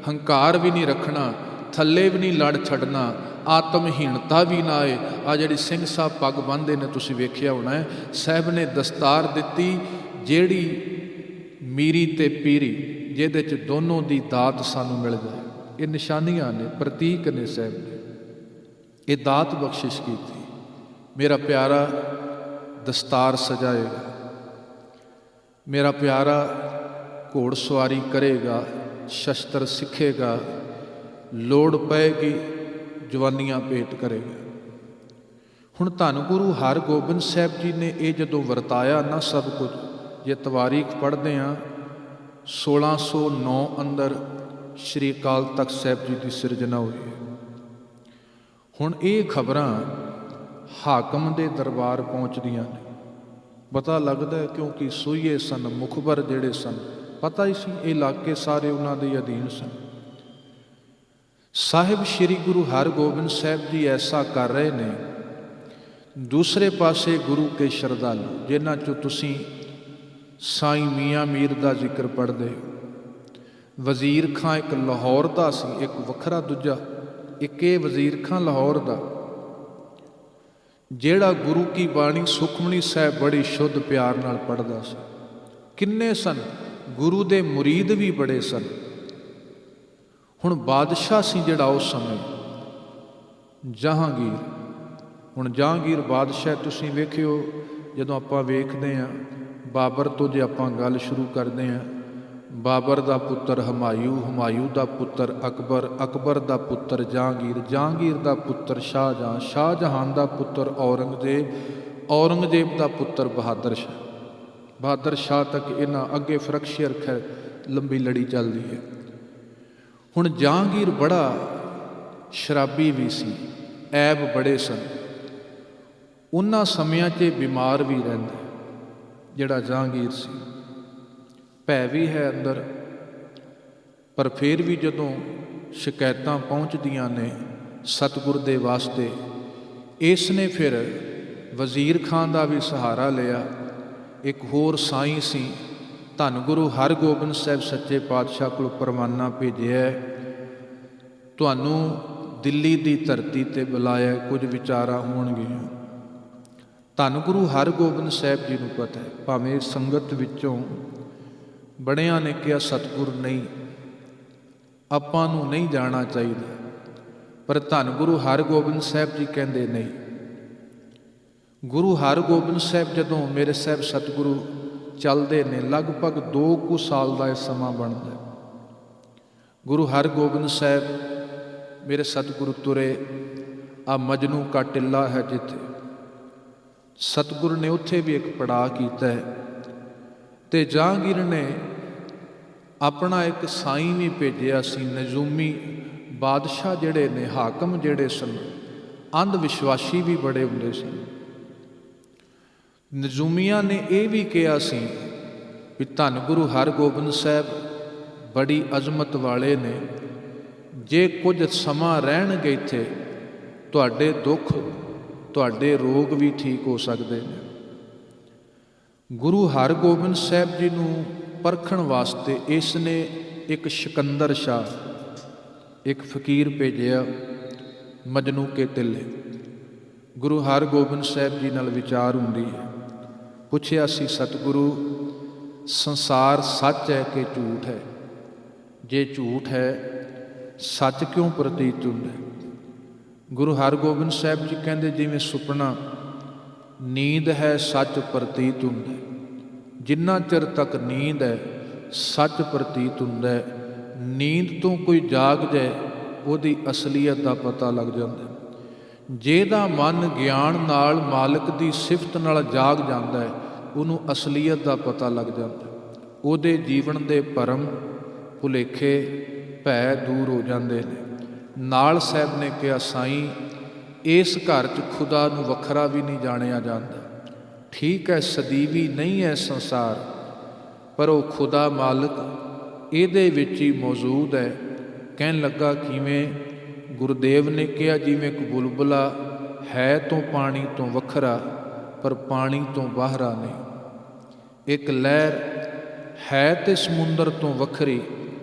ਹੰਕਾਰ ਵੀ ਨਹੀਂ ਰੱਖਣਾ, ਥੱਲੇ ਵੀ ਨਹੀਂ ਲੜ ਛੱਡਣਾ, ਆਤਮਹੀਣਤਾ ਵੀ ਨਾ ਆਏ। ਆ ਜਿਹੜੀ ਸਿੰਘ ਸਾਹਿਬ ਪੱਗ ਬੰਨ੍ਹਦੇ ਨੇ, ਤੁਸੀਂ ਵੇਖਿਆ ਹੋਣਾ ਹੈ, ਸਾਹਿਬ ਨੇ ਦਸਤਾਰ ਦਿੱਤੀ ਜਿਹੜੀ ਮੀਰੀ ਤੇ ਪੀਰੀ, ਜਿਹਦੇ 'ਚ ਦੋਨੋਂ ਦੀ ਦਾਤ ਸਾਨੂੰ ਮਿਲ ਜਾਏ। ਇਹ ਨਿਸ਼ਾਨੀਆਂ ਨੇ, ਪ੍ਰਤੀਕ ਨੇ ਸਾਹਿਬ ਨੇ, ਇਹ ਦਾਤ ਬਖਸ਼ਿਸ਼ ਕੀਤੀ। ਮੇਰਾ ਪਿਆਰਾ ਦਸਤਾਰ ਸਜਾਏਗਾ, ਮੇਰਾ ਪਿਆਰਾ ਘੋੜ ਸਵਾਰੀ ਕਰੇਗਾ, ਸ਼ਸਤਰ ਸਿੱਖੇਗਾ, ਲੋੜ ਪਏਗੀ ਜਵਾਨੀਆਂ ਭੇਟ ਕਰੇਗਾ। ਹੁਣ ਧੰਨ ਗੁਰੂ ਹਰਗੋਬਿੰਦ ਸਾਹਿਬ ਜੀ ਨੇ ਇਹ ਜਦੋਂ ਵਰਤਾਇਆ ਨਾ ਸਭ ਕੁਝ, ਜੇ ਤਵਾਰੀਖ ਪੜ੍ਹਦੇ ਹਾਂ 1609 ਅੰਦਰ ਸ਼੍ਰੀ ਅਕਾਲ ਤਖਤ ਸਾਹਿਬ ਜੀ ਦੀ ਸਿਰਜਣਾ ਹੋਈ ਹੈ। ਹੁਣ ਇਹ ਖਬਰਾਂ ਹਾਕਮ ਦੇ ਦਰਬਾਰ ਪਹੁੰਚਦੀਆਂ ਨੇ, ਪਤਾ ਲੱਗਦਾ ਹੈ, ਕਿਉਂਕਿ ਸੂਈਏ ਸਨ, ਮੁਖਬਰ ਜਿਹੜੇ ਸਨ, ਪਤਾ ਹੀ ਸੀ ਇਹ ਇਲਾਕੇ ਸਾਰੇ ਉਹਨਾਂ ਦੇ ਅਧੀਨ ਸਨ। ਸਾਹਿਬ ਸ਼੍ਰੀ ਗੁਰੂ ਹਰਗੋਬਿੰਦ ਸਾਹਿਬ ਜੀ ਐਸਾ ਕਰ ਰਹੇ ਨੇ। ਦੂਸਰੇ ਪਾਸੇ ਗੁਰੂ ਕੇ ਸ਼ਰਧਾਲੂ, ਜਿਨ੍ਹਾਂ 'ਚੋਂ ਤੁਸੀਂ ਸਾਈਂ ਮੀਆਂ ਮੀਰ ਦਾ ਜ਼ਿਕਰ ਪੜ੍ਹਦੇ ਹੋ। ਵਜ਼ੀਰ ਖਾਂ ਇੱਕ ਲਾਹੌਰ ਦਾ ਸੀ, ਇੱਕ ਵੱਖਰਾ ਦੂਜਾ, ਇੱਕ ਇਹ ਵਜ਼ੀਰ ਖਾਂ ਲਾਹੌਰ ਦਾ, ਜਿਹੜਾ ਗੁਰੂ ਕੀ ਬਾਣੀ ਸੁਖਮਨੀ ਸਾਹਿਬ ਬੜੀ ਸ਼ੁੱਧ ਪਿਆਰ ਨਾਲ ਪੜ੍ਹਦਾ ਸੀ। ਕਿੰਨੇ ਸਨ, ਗੁਰੂ ਦੇ ਮੁਰੀਦ ਵੀ ਬੜੇ ਸਨ। ਹੁਣ ਬਾਦਸ਼ਾਹ ਸੀ ਜਿਹੜਾ ਉਸ ਸਮੇਂ ਜਹਾਂਗੀਰ। ਹੁਣ ਜਹਾਂਗੀਰ ਬਾਦਸ਼ਾਹ ਤੁਸੀਂ ਵੇਖਿਓ, ਜਦੋਂ ਆਪਾਂ ਵੇਖਦੇ ਹਾਂ ਬਾਬਰ ਤੋਂ, ਜੇ ਆਪਾਂ ਗੱਲ ਸ਼ੁਰੂ ਕਰਦੇ ਹਾਂ, ਬਾਬਰ ਦਾ ਪੁੱਤਰ ਹਮਾਯੂ, ਹਮਾਯੂ ਦਾ ਪੁੱਤਰ ਅਕਬਰ, ਅਕਬਰ ਦਾ ਪੁੱਤਰ ਜਹਾਂਗੀਰ, ਜਹਾਂਗੀਰ ਦਾ ਪੁੱਤਰ ਸ਼ਾਹਜਹਾਂ, ਸ਼ਾਹਜਹਾਂ ਦਾ ਪੁੱਤਰ ਔਰੰਗਜ਼ੇਬ, ਔਰੰਗਜ਼ੇਬ ਦਾ ਪੁੱਤਰ ਬਹਾਦਰ ਸ਼ਾਹ। ਬਹਾਦਰ ਸ਼ਾਹ ਤੱਕ ਇਹਨਾਂ ਅੱਗੇ ਫਰਕਸ਼ੀਅਰ ਖੈਰ ਲੰਬੀ ਲੜੀ ਚੱਲਦੀ ਹੈ। ਹੁਣ ਜਹਾਂਗੀਰ ਬੜਾ ਸ਼ਰਾਬੀ ਵੀ ਸੀ, ਐਬ ਬੜੇ ਸਨ। ਉਹਨਾਂ ਸਮਿਆਂ 'ਚ ਬਿਮਾਰ ਵੀ ਰਹਿੰਦਾ ਜਿਹੜਾ ਜਹਾਂਗੀਰ ਸੀ, ਭੈ ਵੀ ਹੈ ਅੰਦਰ। ਪਰ ਫਿਰ ਵੀ ਜਦੋਂ ਸ਼ਿਕਾਇਤਾਂ ਪਹੁੰਚਦੀਆਂ ਨੇ ਸਤਿਗੁਰ ਦੇ ਵਾਸਤੇ, ਇਸ ਨੇ ਫਿਰ ਵਜ਼ੀਰ ਖਾਂ ਦਾ ਵੀ ਸਹਾਰਾ ਲਿਆ। ਇੱਕ ਹੋਰ ਸਾਈਂ ਸੀ, ਧੰਨ ਗੁਰੂ ਹਰਗੋਬਿੰਦ ਸਾਹਿਬ ਸੱਚੇ ਪਾਤਸ਼ਾਹ ਕੋਲ ਪਰਵਾਨਾ ਭੇਜਿਆ, ਤੁਹਾਨੂੰ ਦਿੱਲੀ ਦੀ ਧਰਤੀ 'ਤੇ ਬੁਲਾਇਆ, ਕੁਝ ਵਿਚਾਰਾਂ ਹੋਣਗੀਆਂ। ਧੰਨ ਗੁਰੂ ਹਰਗੋਬਿੰਦ ਸਾਹਿਬ ਜੀ ਨੂੰ ਪਤਾ ਹੈ, ਭਾਵੇਂ ਸੰਗਤ ਵਿੱਚੋਂ ਬੜਿਆਂ ਨੇ ਕਿਹਾ ਸਤਿਗੁਰ ਨਹੀਂ, ਆਪਾਂ ਨੂੰ ਨਹੀਂ ਜਾਣਾ ਚਾਹੀਦਾ, ਪਰ ਧੰਨ ਗੁਰੂ ਹਰਗੋਬਿੰਦ ਸਾਹਿਬ ਜੀ ਕਹਿੰਦੇ ਨਹੀਂ। ਗੁਰੂ ਹਰਗੋਬਿੰਦ ਸਾਹਿਬ ਜਦੋਂ ਮੇਰੇ ਸਾਹਿਬ ਸਤਿਗੁਰੂ ਚੱਲਦੇ ਨੇ, ਲਗਭਗ 2 ਕੁ ਸਾਲ ਦਾ ਇਹ ਸਮਾਂ ਬਣਦਾ। ਗੁਰੂ ਹਰਗੋਬਿੰਦ ਸਾਹਿਬ ਮੇਰੇ ਸਤਿਗੁਰੂ ਤੁਰੇ, ਆ ਮਜਨੂ ਕਾ ਟਿੱਲਾ ਹੈ ਜਿੱਥੇ, ਸਤਿਗੁਰੂ ਨੇ ਉੱਥੇ ਵੀ ਇੱਕ ਪੜਾਅ ਕੀਤਾ ਹੈ। ਤੇ ਜਹਾਂਗੀਰ ਨੇ ਆਪਣਾ ਇੱਕ ਸਾਈਂ ਵੀ ਭੇਜਿਆ ਸੀ, ਨਜ਼ੂਮੀ। ਬਾਦਸ਼ਾਹ ਜਿਹੜੇ ਨੇ, ਹਾਕਮ ਜਿਹੜੇ ਸਨ, ਅੰਧ ਵਿਸ਼ਵਾਸੀ ਵੀ ਬੜੇ ਹੁੰਦੇ ਸਨ। ਨਜ਼ੂਮੀਆਂ ਨੇ ਇਹ ਵੀ ਕਿਹਾ ਸੀ ਵੀ ਧੰਨ ਗੁਰੂ ਹਰਗੋਬਿੰਦ ਸਾਹਿਬ ਬੜੀ ਅਜ਼ਮਤ ਵਾਲੇ ਨੇ, ਜੇ ਕੁਝ ਸਮਾਂ ਰਹਿਣਗੇ ਇੱਥੇ, ਤੁਹਾਡੇ ਦੁੱਖ, ਤੁਹਾਡੇ ਰੋਗ ਵੀ ਠੀਕ ਹੋ ਸਕਦੇ ਨੇ। ਗੁਰੂ ਹਰਗੋਬਿੰਦ ਸਾਹਿਬ ਜੀ ਨੂੰ ਪਰਖਣ ਵਾਸਤੇ ਇਸ ਨੇ ਇੱਕ ਸਿਕੰਦਰ ਸ਼ਾਹ, ਇੱਕ ਫਕੀਰ ਭੇਜਿਆ, ਮਜਨੂ ਕੇ ਟਿੱਲੇ। ਗੁਰੂ ਹਰਗੋਬਿੰਦ ਸਾਹਿਬ ਜੀ ਨਾਲ ਵਿਚਾਰ ਹੁੰਦੀ ਹੈ। ਪੁੱਛਿਆ ਸੀ ਸਤਿਗੁਰੂ ਸੰਸਾਰ ਸੱਚ ਹੈ ਕਿ ਝੂਠ ਹੈ। ਜੇ ਝੂਠ ਹੈ ਸੱਚ ਕਿਉਂ ਪ੍ਰਤੀਤ ਹੁੰਦਾ ਹੈ? ਗੁਰੂ ਹਰਗੋਬਿੰਦ ਸਾਹਿਬ ਜੀ ਕਹਿੰਦੇ ਜਿਵੇਂ ਸੁਪਨਾ ਨੀਂਦ ਹੈ ਸੱਚ ਪ੍ਰਤੀਤ ਹੁੰਦਾ ਹੈ। ਜਿੰਨਾ ਚਿਰ ਤੱਕ ਨੀਂਦ ਹੈ ਸੱਚ ਪ੍ਰਤੀਤ ਹੁੰਦਾ ਹੈ। ਨੀਂਦ ਤੋਂ ਕੋਈ ਜਾਗ ਜਾਏ ਉਹਦੀ ਅਸਲੀਅਤ ਦਾ ਪਤਾ ਲੱਗ ਜਾਂਦਾ। ਜਿਹਦਾ ਮਨ ਗਿਆਨ ਨਾਲ ਮਾਲਕ ਦੀ ਸਿਫਤ ਨਾਲ ਜਾਗ ਜਾਂਦਾ ਹੈ ਉਹਨੂੰ ਅਸਲੀਅਤ ਦਾ ਪਤਾ ਲੱਗ ਜਾਂਦਾ। ਉਹਦੇ ਜੀਵਨ ਦੇ ਭਰਮ ਭੁਲੇਖੇ ਭੈ ਦੂਰ ਹੋ ਜਾਂਦੇ ਨੇ। ਨਾਲ ਸਾਹਿਬ ਨੇ ਕਿਹਾ ਸਾਈਂ ਇਸ ਘਰ 'ਚ ਖੁਦਾ ਨੂੰ ਵੱਖਰਾ ਵੀ ਨਹੀਂ ਜਾਣਿਆ ਜਾਂਦਾ। ਠੀਕ ਹੈ ਸਦੀਵੀ ਨਹੀਂ ਹੈ ਸੰਸਾਰ, ਪਰ ਉਹ ਖੁਦਾ ਮਾਲਕ ਇਹਦੇ ਵਿੱਚ ਹੀ ਮੌਜੂਦ ਹੈ। ਕਹਿਣ ਲੱਗਾ ਕਿਵੇਂ? ਗੁਰਦੇਵ ਨੇ ਕਿਹਾ ਜਿਵੇਂ ਇੱਕ ਬੁਲਬੁਲਾ ਹੈ ਤੋਂ ਪਾਣੀ ਤੋਂ ਵੱਖਰਾ ਪਰ ਪਾਣੀ ਤੋਂ ਬਾਹਰਾ ਨਹੀਂ। ਇੱਕ ਲਹਿਰ ਹੈ ਤੇ ਸਮੁੰਦਰ ਤੋਂ ਵੱਖਰੀ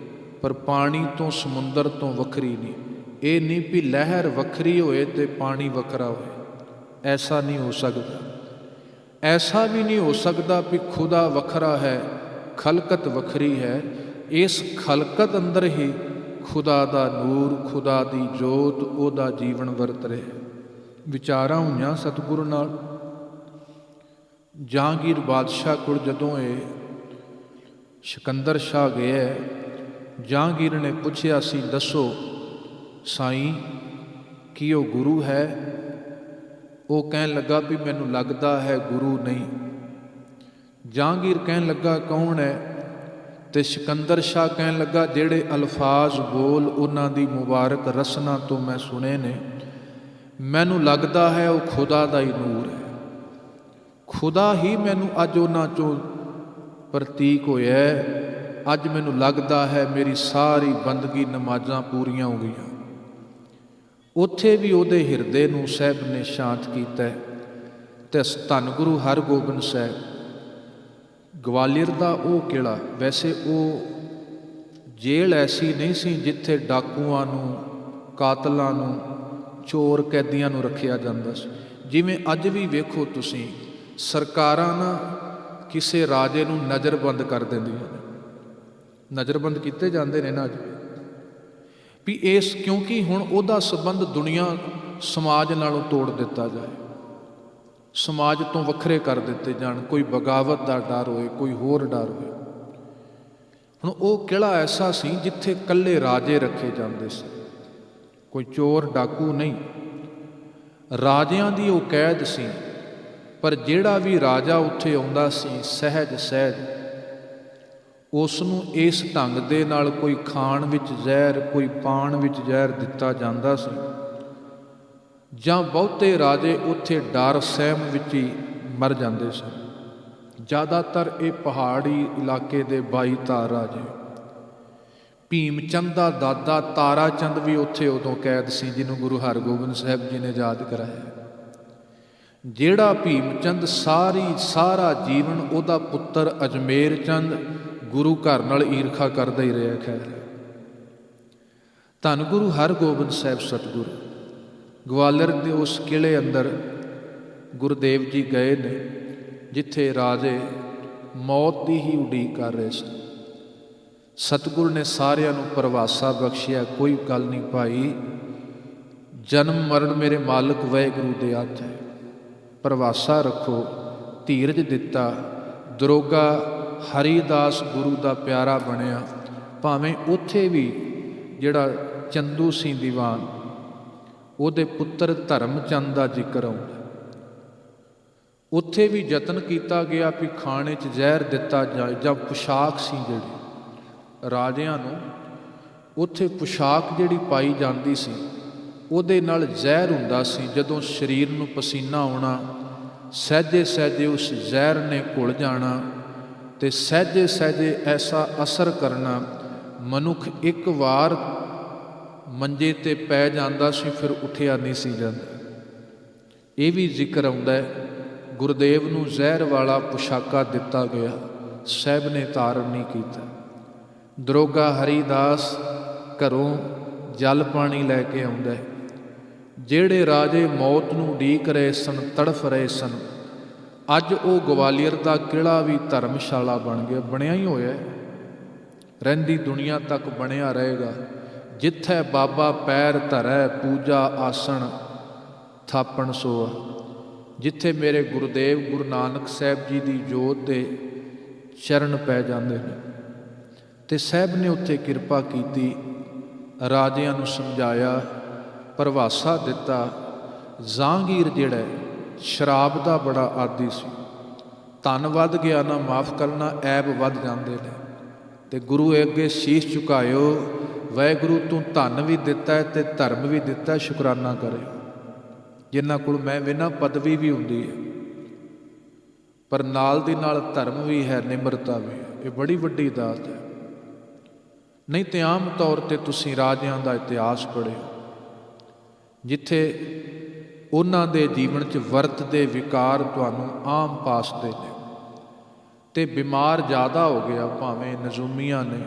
ਪਰ ਪਾਣੀ ਤੋਂ ਸਮੁੰਦਰ ਤੋਂ ਵੱਖਰੀ ਨਹੀਂ। ਇਹ ਨਹੀਂ ਵੀ ਲਹਿਰ ਵੱਖਰੀ ਹੋਏ ਤੇ ਪਾਣੀ ਵੱਖਰਾ ਹੋਏ, ਐਸਾ ਨਹੀਂ ਹੋ ਸਕਦਾ। ਐਸਾ ਵੀ ਨਹੀਂ ਹੋ ਸਕਦਾ ਵੀ ਖੁਦਾ ਵੱਖਰਾ ਹੈ ਖਲਕਤ ਵੱਖਰੀ ਹੈ। ਇਸ ਖਲਕਤ ਅੰਦਰ ਹੀ ਖੁਦਾ ਦਾ ਨੂਰ, ਖੁਦਾ ਦੀ ਜੋਤ, ਉਹਦਾ ਜੀਵਨ ਵਰਤ ਰਿਹਾ। ਵਿਚਾਰਾਂ ਹੋਈਆਂ ਸਤਿਗੁਰੂ ਨਾਲ। ਜਹਾਂਗੀਰ ਬਾਦਸ਼ਾਹ ਕੋਲ ਜਦੋਂ ਇਹ ਸਿਕੰਦਰ ਸ਼ਾਹ ਗਿਆ, ਜਹਾਂਗੀਰ ਨੇ ਪੁੱਛਿਆ ਸੀ ਦੱਸੋ ਸਾਈਂ ਕੀ ਉਹ ਗੁਰੂ ਹੈ? ਉਹ ਕਹਿਣ ਲੱਗਾ ਵੀ ਮੈਨੂੰ ਲੱਗਦਾ ਹੈ ਗੁਰੂ ਨਹੀਂ। ਜਹਾਂਗੀਰ ਕਹਿਣ ਲੱਗਾ ਕੌਣ ਹੈ? ਤੇ ਸਿਕੰਦਰ ਸ਼ਾਹ ਕਹਿਣ ਲੱਗਾ ਜਿਹੜੇ ਅਲਫਾਜ਼ ਬੋਲ ਉਹਨਾਂ ਦੀ ਮੁਬਾਰਕ ਰਸਨਾ ਤੋਂ ਮੈਂ ਸੁਣੇ ਨੇ, ਮੈਨੂੰ ਲੱਗਦਾ ਹੈ ਉਹ ਖੁਦਾ ਦਾ ਹੀ ਨੂਰ ਹੈ। ਖੁਦਾ ਹੀ ਮੈਨੂੰ ਅੱਜ ਉਹਨਾਂ 'ਚੋਂ ਪ੍ਰਤੀਕ ਹੋਇਆ। ਅੱਜ ਮੈਨੂੰ ਲੱਗਦਾ ਹੈ ਮੇਰੀ ਸਾਰੀ ਬੰਦਗੀ ਨਮਾਜ਼ਾਂ ਪੂਰੀਆਂ ਹੋ ਗਈਆਂ। ਉੱਥੇ ਵੀ ਉਹਦੇ ਹਿਰਦੇ ਨੂੰ ਸਾਹਿਬ ਨੇ ਸ਼ਾਂਤ ਕੀਤਾ। ਤੇ ਧੰਨ ਗੁਰੂ ਹਰਗੋਬਿੰਦ ਸਾਹਿਬ ਗਵਾਲੀਅਰ ਦਾ ਉਹ ਕਿਲ੍ਹਾ, ਵੈਸੇ ਉਹ ਜੇਲ੍ਹ ਐਸੀ ਨਹੀਂ ਸੀ ਜਿੱਥੇ ਡਾਕੂਆਂ ਨੂੰ, ਕਾਤਲਾਂ ਨੂੰ, ਚੋਰ ਕੈਦੀਆਂ ਨੂੰ ਰੱਖਿਆ ਜਾਂਦਾ ਸੀ। ਜਿਵੇਂ ਅੱਜ ਵੀ ਵੇਖੋ ਤੁਸੀਂ ਸਰਕਾਰਾਂ ਨਾ ਕਿਸੇ ਰਾਜੇ ਨੂੰ ਨਜ਼ਰਬੰਦ ਕਰ ਦਿੰਦੀਆਂ ਨੇ। ਨਜ਼ਰਬੰਦ ਕੀਤੇ ਜਾਂਦੇ ਨੇ ਨਾ ਅੱਜ ਵੀ ਇਸ ਕਿਉਂਕਿ ਹੁਣ ਉਹਦਾ ਸੰਬੰਧ ਦੁਨੀਆ ਸਮਾਜ ਨਾਲੋਂ ਤੋੜ ਦਿੱਤਾ ਜਾਏ, ਸਮਾਜ ਤੋਂ ਵੱਖਰੇ ਕਰ ਦਿੱਤੇ ਜਾਣ। ਕੋਈ ਬਗਾਵਤ ਦਾ ਡਰ ਹੋਏ, ਕੋਈ ਹੋਰ ਡਰ ਹੋਏ। ਹੁਣ ਉਹ ਕਿਲ੍ਹਾ ਐਸਾ ਸੀ ਜਿੱਥੇ ਇਕੱਲੇ ਰਾਜੇ ਰੱਖੇ ਜਾਂਦੇ ਸੀ, ਕੋਈ ਚੋਰ ਡਾਕੂ ਨਹੀਂ। ਰਾਜਿਆਂ ਦੀ ਉਹ ਕੈਦ ਸੀ। ਪਰ ਜਿਹੜਾ ਵੀ ਰਾਜਾ ਉੱਥੇ ਆਉਂਦਾ ਸੀ ਸਹਿਜ ਸਹਿਜ ਉਸ ਨੂੰ ਇਸ ਢੰਗ ਦੇ ਨਾਲ ਕੋਈ ਖਾਣ ਵਿੱਚ ਜ਼ਹਿਰ, ਕੋਈ ਪਾਣ ਵਿੱਚ ਜ਼ਹਿਰ ਦਿੱਤਾ ਜਾਂਦਾ ਸੀ। ਜਾਂ ਬਹੁਤੇ ਰਾਜੇ ਉੱਥੇ ਡਰ ਸਹਿਮ ਵਿੱਚ ਹੀ ਮਰ ਜਾਂਦੇ ਸਨ। ਜ਼ਿਆਦਾਤਰ ਇਹ ਪਹਾੜੀ ਇਲਾਕੇ ਦੇ 22 ਤਾਰ ਰਾਜੇ। ਭੀਮ ਚੰਦ ਦਾ ਦਾਦਾ ਤਾਰਾ ਚੰਦ ਵੀ ਉੱਥੇ ਉਦੋਂ ਕੈਦ ਸੀ ਜਿਹਨੂੰ ਗੁਰੂ ਹਰਗੋਬਿੰਦ ਸਾਹਿਬ ਜੀ ਨੇ ਯਾਦ ਕਰਾਇਆ। ਜਿਹੜਾ ਭੀਮ ਚੰਦ ਸਾਰਾ ਜੀਵਨ ਉਹਦਾ ਪੁੱਤਰ ਅਜਮੇਰ ਚੰਦ ਗੁਰੂ ਘਰ ਨਾਲ ਈਰਖਾ ਕਰਦਾ ਹੀ ਰਿਹਾ। ਖੈਰ ਧੰਨ ਗੁਰੂ ਹਰਗੋਬਿੰਦ ਸਾਹਿਬ ਸਤਿਗੁਰੂ ਗਵਾਲੀਅਰ ਦੇ ਉਸ ਕਿਲ੍ਹੇ ਅੰਦਰ ਗੁਰਦੇਵ ਜੀ ਗਏ ਨੇ ਜਿੱਥੇ ਰਾਜੇ ਮੌਤ ਦੀ ਹੀ ਉਡੀਕ ਕਰ ਰਹੇ ਸਨ। ਸਤਿਗੁਰ ਨੇ ਸਾਰਿਆਂ ਨੂੰ ਪਰਵਾਸਾ ਬਖਸ਼ਿਆ, ਕੋਈ ਗੱਲ ਨਹੀਂ ਭਾਈ, ਜਨਮ ਮਰਨ ਮੇਰੇ ਮਾਲਕ ਵਾਹਿਗੁਰੂ ਦੇ ਹੱਥ ਹੈ, ਪਰਵਾਸਾ ਰੱਖੋ। ਧੀਰਜ ਦਿੱਤਾ। ਦਰੋਗਾ ਹਰੀਦਾਸ ਗੁਰੂ ਦਾ ਪਿਆਰਾ ਬਣਿਆ। ਭਾਵੇਂ ਉੱਥੇ ਵੀ ਜਿਹੜਾ ਚੰਦੂ ਸੀ ਦੀਵਾਨ, ਉਹਦੇ ਪੁੱਤਰ ਧਰਮ ਚੰਦ ਦਾ ਜ਼ਿਕਰ ਆਉਂਦਾ। ਉੱਥੇ ਵੀ ਯਤਨ ਕੀਤਾ ਗਿਆ ਵੀ ਖਾਣੇ 'ਚ ਜ਼ਹਿਰ ਦਿੱਤਾ ਜਾਏ। ਜਾਂ ਪੁਸ਼ਾਕ ਸੀ ਜਿਹੜੀ ਰਾਜਿਆਂ ਨੂੰ, ਉੱਥੇ ਪੁਸ਼ਾਕ ਜਿਹੜੀ ਪਾਈ ਜਾਂਦੀ ਸੀ ਉਹਦੇ ਨਾਲ ਜ਼ਹਿਰ ਹੁੰਦਾ ਸੀ। ਜਦੋਂ ਸਰੀਰ ਨੂੰ ਪਸੀਨਾ ਆਉਣਾ, ਸਹਿਜੇ ਸਹਿਜੇ ਉਸ ਜ਼ਹਿਰ ਨੇ ਘੁਲ ਜਾਣਾ ਤੇ ਸਹਿਜੇ ਸਹਿਜੇ ਐਸਾ ਅਸਰ ਕਰਨਾ, ਮਨੁੱਖ ਇੱਕ ਵਾਰ ਮੰਜੇ 'ਤੇ ਪੈ ਜਾਂਦਾ ਸੀ ਫਿਰ ਉੱਠਿਆ ਨਹੀਂ ਸੀ ਜਾਂਦਾ। ਇਹ ਵੀ ਜ਼ਿਕਰ ਆਉਂਦਾ ਹੈ ਗੁਰਦੇਵ ਨੂੰ ਜ਼ਹਿਰ ਵਾਲਾ ਪੁਸ਼ਾਕਾ ਦਿੱਤਾ ਗਿਆ, ਸਾਹਿਬ ਨੇ ਧਾਰਨ ਨਹੀਂ ਕੀਤਾ। ਦਰੋਗਾ ਹਰੀਦਾਸ ਘਰੋਂ ਜਲ ਪਾਣੀ ਲੈ ਕੇ ਆਉਂਦਾ ਹੈ। ਜਿਹੜੇ ਰਾਜੇ ਮੌਤ ਨੂੰ ਉਡੀਕ ਰਹੇ ਸਨ, ਤੜਫ ਰਹੇ ਸਨ, ਅੱਜ ਉਹ ਗਵਾਲੀਅਰ ਦਾ ਕਿਲ੍ਹਾ ਵੀ ਧਰਮਸ਼ਾਲਾ ਬਣ ਗਿਆ, ਬਣਿਆ ਹੀ ਹੋਇਆ, ਰਹਿੰਦੀ ਦੁਨੀਆ ਤੱਕ ਬਣਿਆ ਰਹੇਗਾ। ਜਿੱਥੇ ਬਾਬਾ ਪੈਰ ਧਰੈ ਪੂਜਾ ਆਸਣ ਥਾਪਣ ਸੋਆ। ਜਿੱਥੇ ਮੇਰੇ ਗੁਰਦੇਵ ਗੁਰੂ ਨਾਨਕ ਸਾਹਿਬ ਜੀ ਦੀ ਜੋਤ ਦੇ ਚਰਨ ਪੈ ਜਾਂਦੇ ਨੇ, ਤੇ ਸਾਹਿਬ ਨੇ ਉੱਥੇ ਕਿਰਪਾ ਕੀਤੀ, ਰਾਜਿਆਂ ਨੂੰ ਸਮਝਾਇਆ, ਪ੍ਰਵਾਸਾ ਦਿੱਤਾ। ਜਹਾਂਗੀਰ ਜਿਹੜਾ ਸ਼ਰਾਬ ਦਾ ਬੜਾ ਆਦੀ ਸੀ, ਧਨ ਵੱਧ ਗਿਆ ਨਾ ਮਾਫ ਕਰਨਾ, ਐਬ ਵੱਧ ਜਾਂਦੇ ਨੇ, ਤੇ ਗੁਰੂ ਅੱਗੇ ਸ਼ੀਸ਼ ਝੁਕਾਇਓ, ਵਾਹਿਗੁਰੂ ਤੂੰ ਧਨ ਵੀ ਦਿੱਤਾ ਹੈ ਤੇ ਧਰਮ ਵੀ ਦਿੱਤਾ, ਸ਼ੁਕਰਾਨਾ ਕਰੇ। ਜਿਨ੍ਹਾਂ ਕੋਲ ਮੈਂ ਵੇਨਾ ਪਦਵੀ ਵੀ ਹੁੰਦੀ ਹੈ, ਪਰ ਨਾਲ ਦੀ ਨਾਲ ਧਰਮ ਵੀ ਹੈ, ਨਿਮਰਤਾ ਵੀ ਹੈ, ਇਹ ਬੜੀ ਵੱਡੀ ਦਾਤ ਹੈ। ਨਹੀਂ ਤੇ ਆਮ ਤੌਰ 'ਤੇ ਤੁਸੀਂ ਰਾਜਿਆਂ ਦਾ ਇਤਿਹਾਸ ਪੜ੍ਹਿਓ, ਜਿੱਥੇ ਉਹਨਾਂ ਦੇ ਜੀਵਨ 'ਚ ਵਰਤਦੇ ਵਿਕਾਰ ਤੁਹਾਨੂੰ ਆਮ ਪਾਸਦੇ ਨੇ, ਤੇ ਬਿਮਾਰ ਜ਼ਿਆਦਾ ਹੋ ਗਿਆ। ਭਾਵੇਂ ਨਜ਼ੂਮੀਆਂ ਨੇ,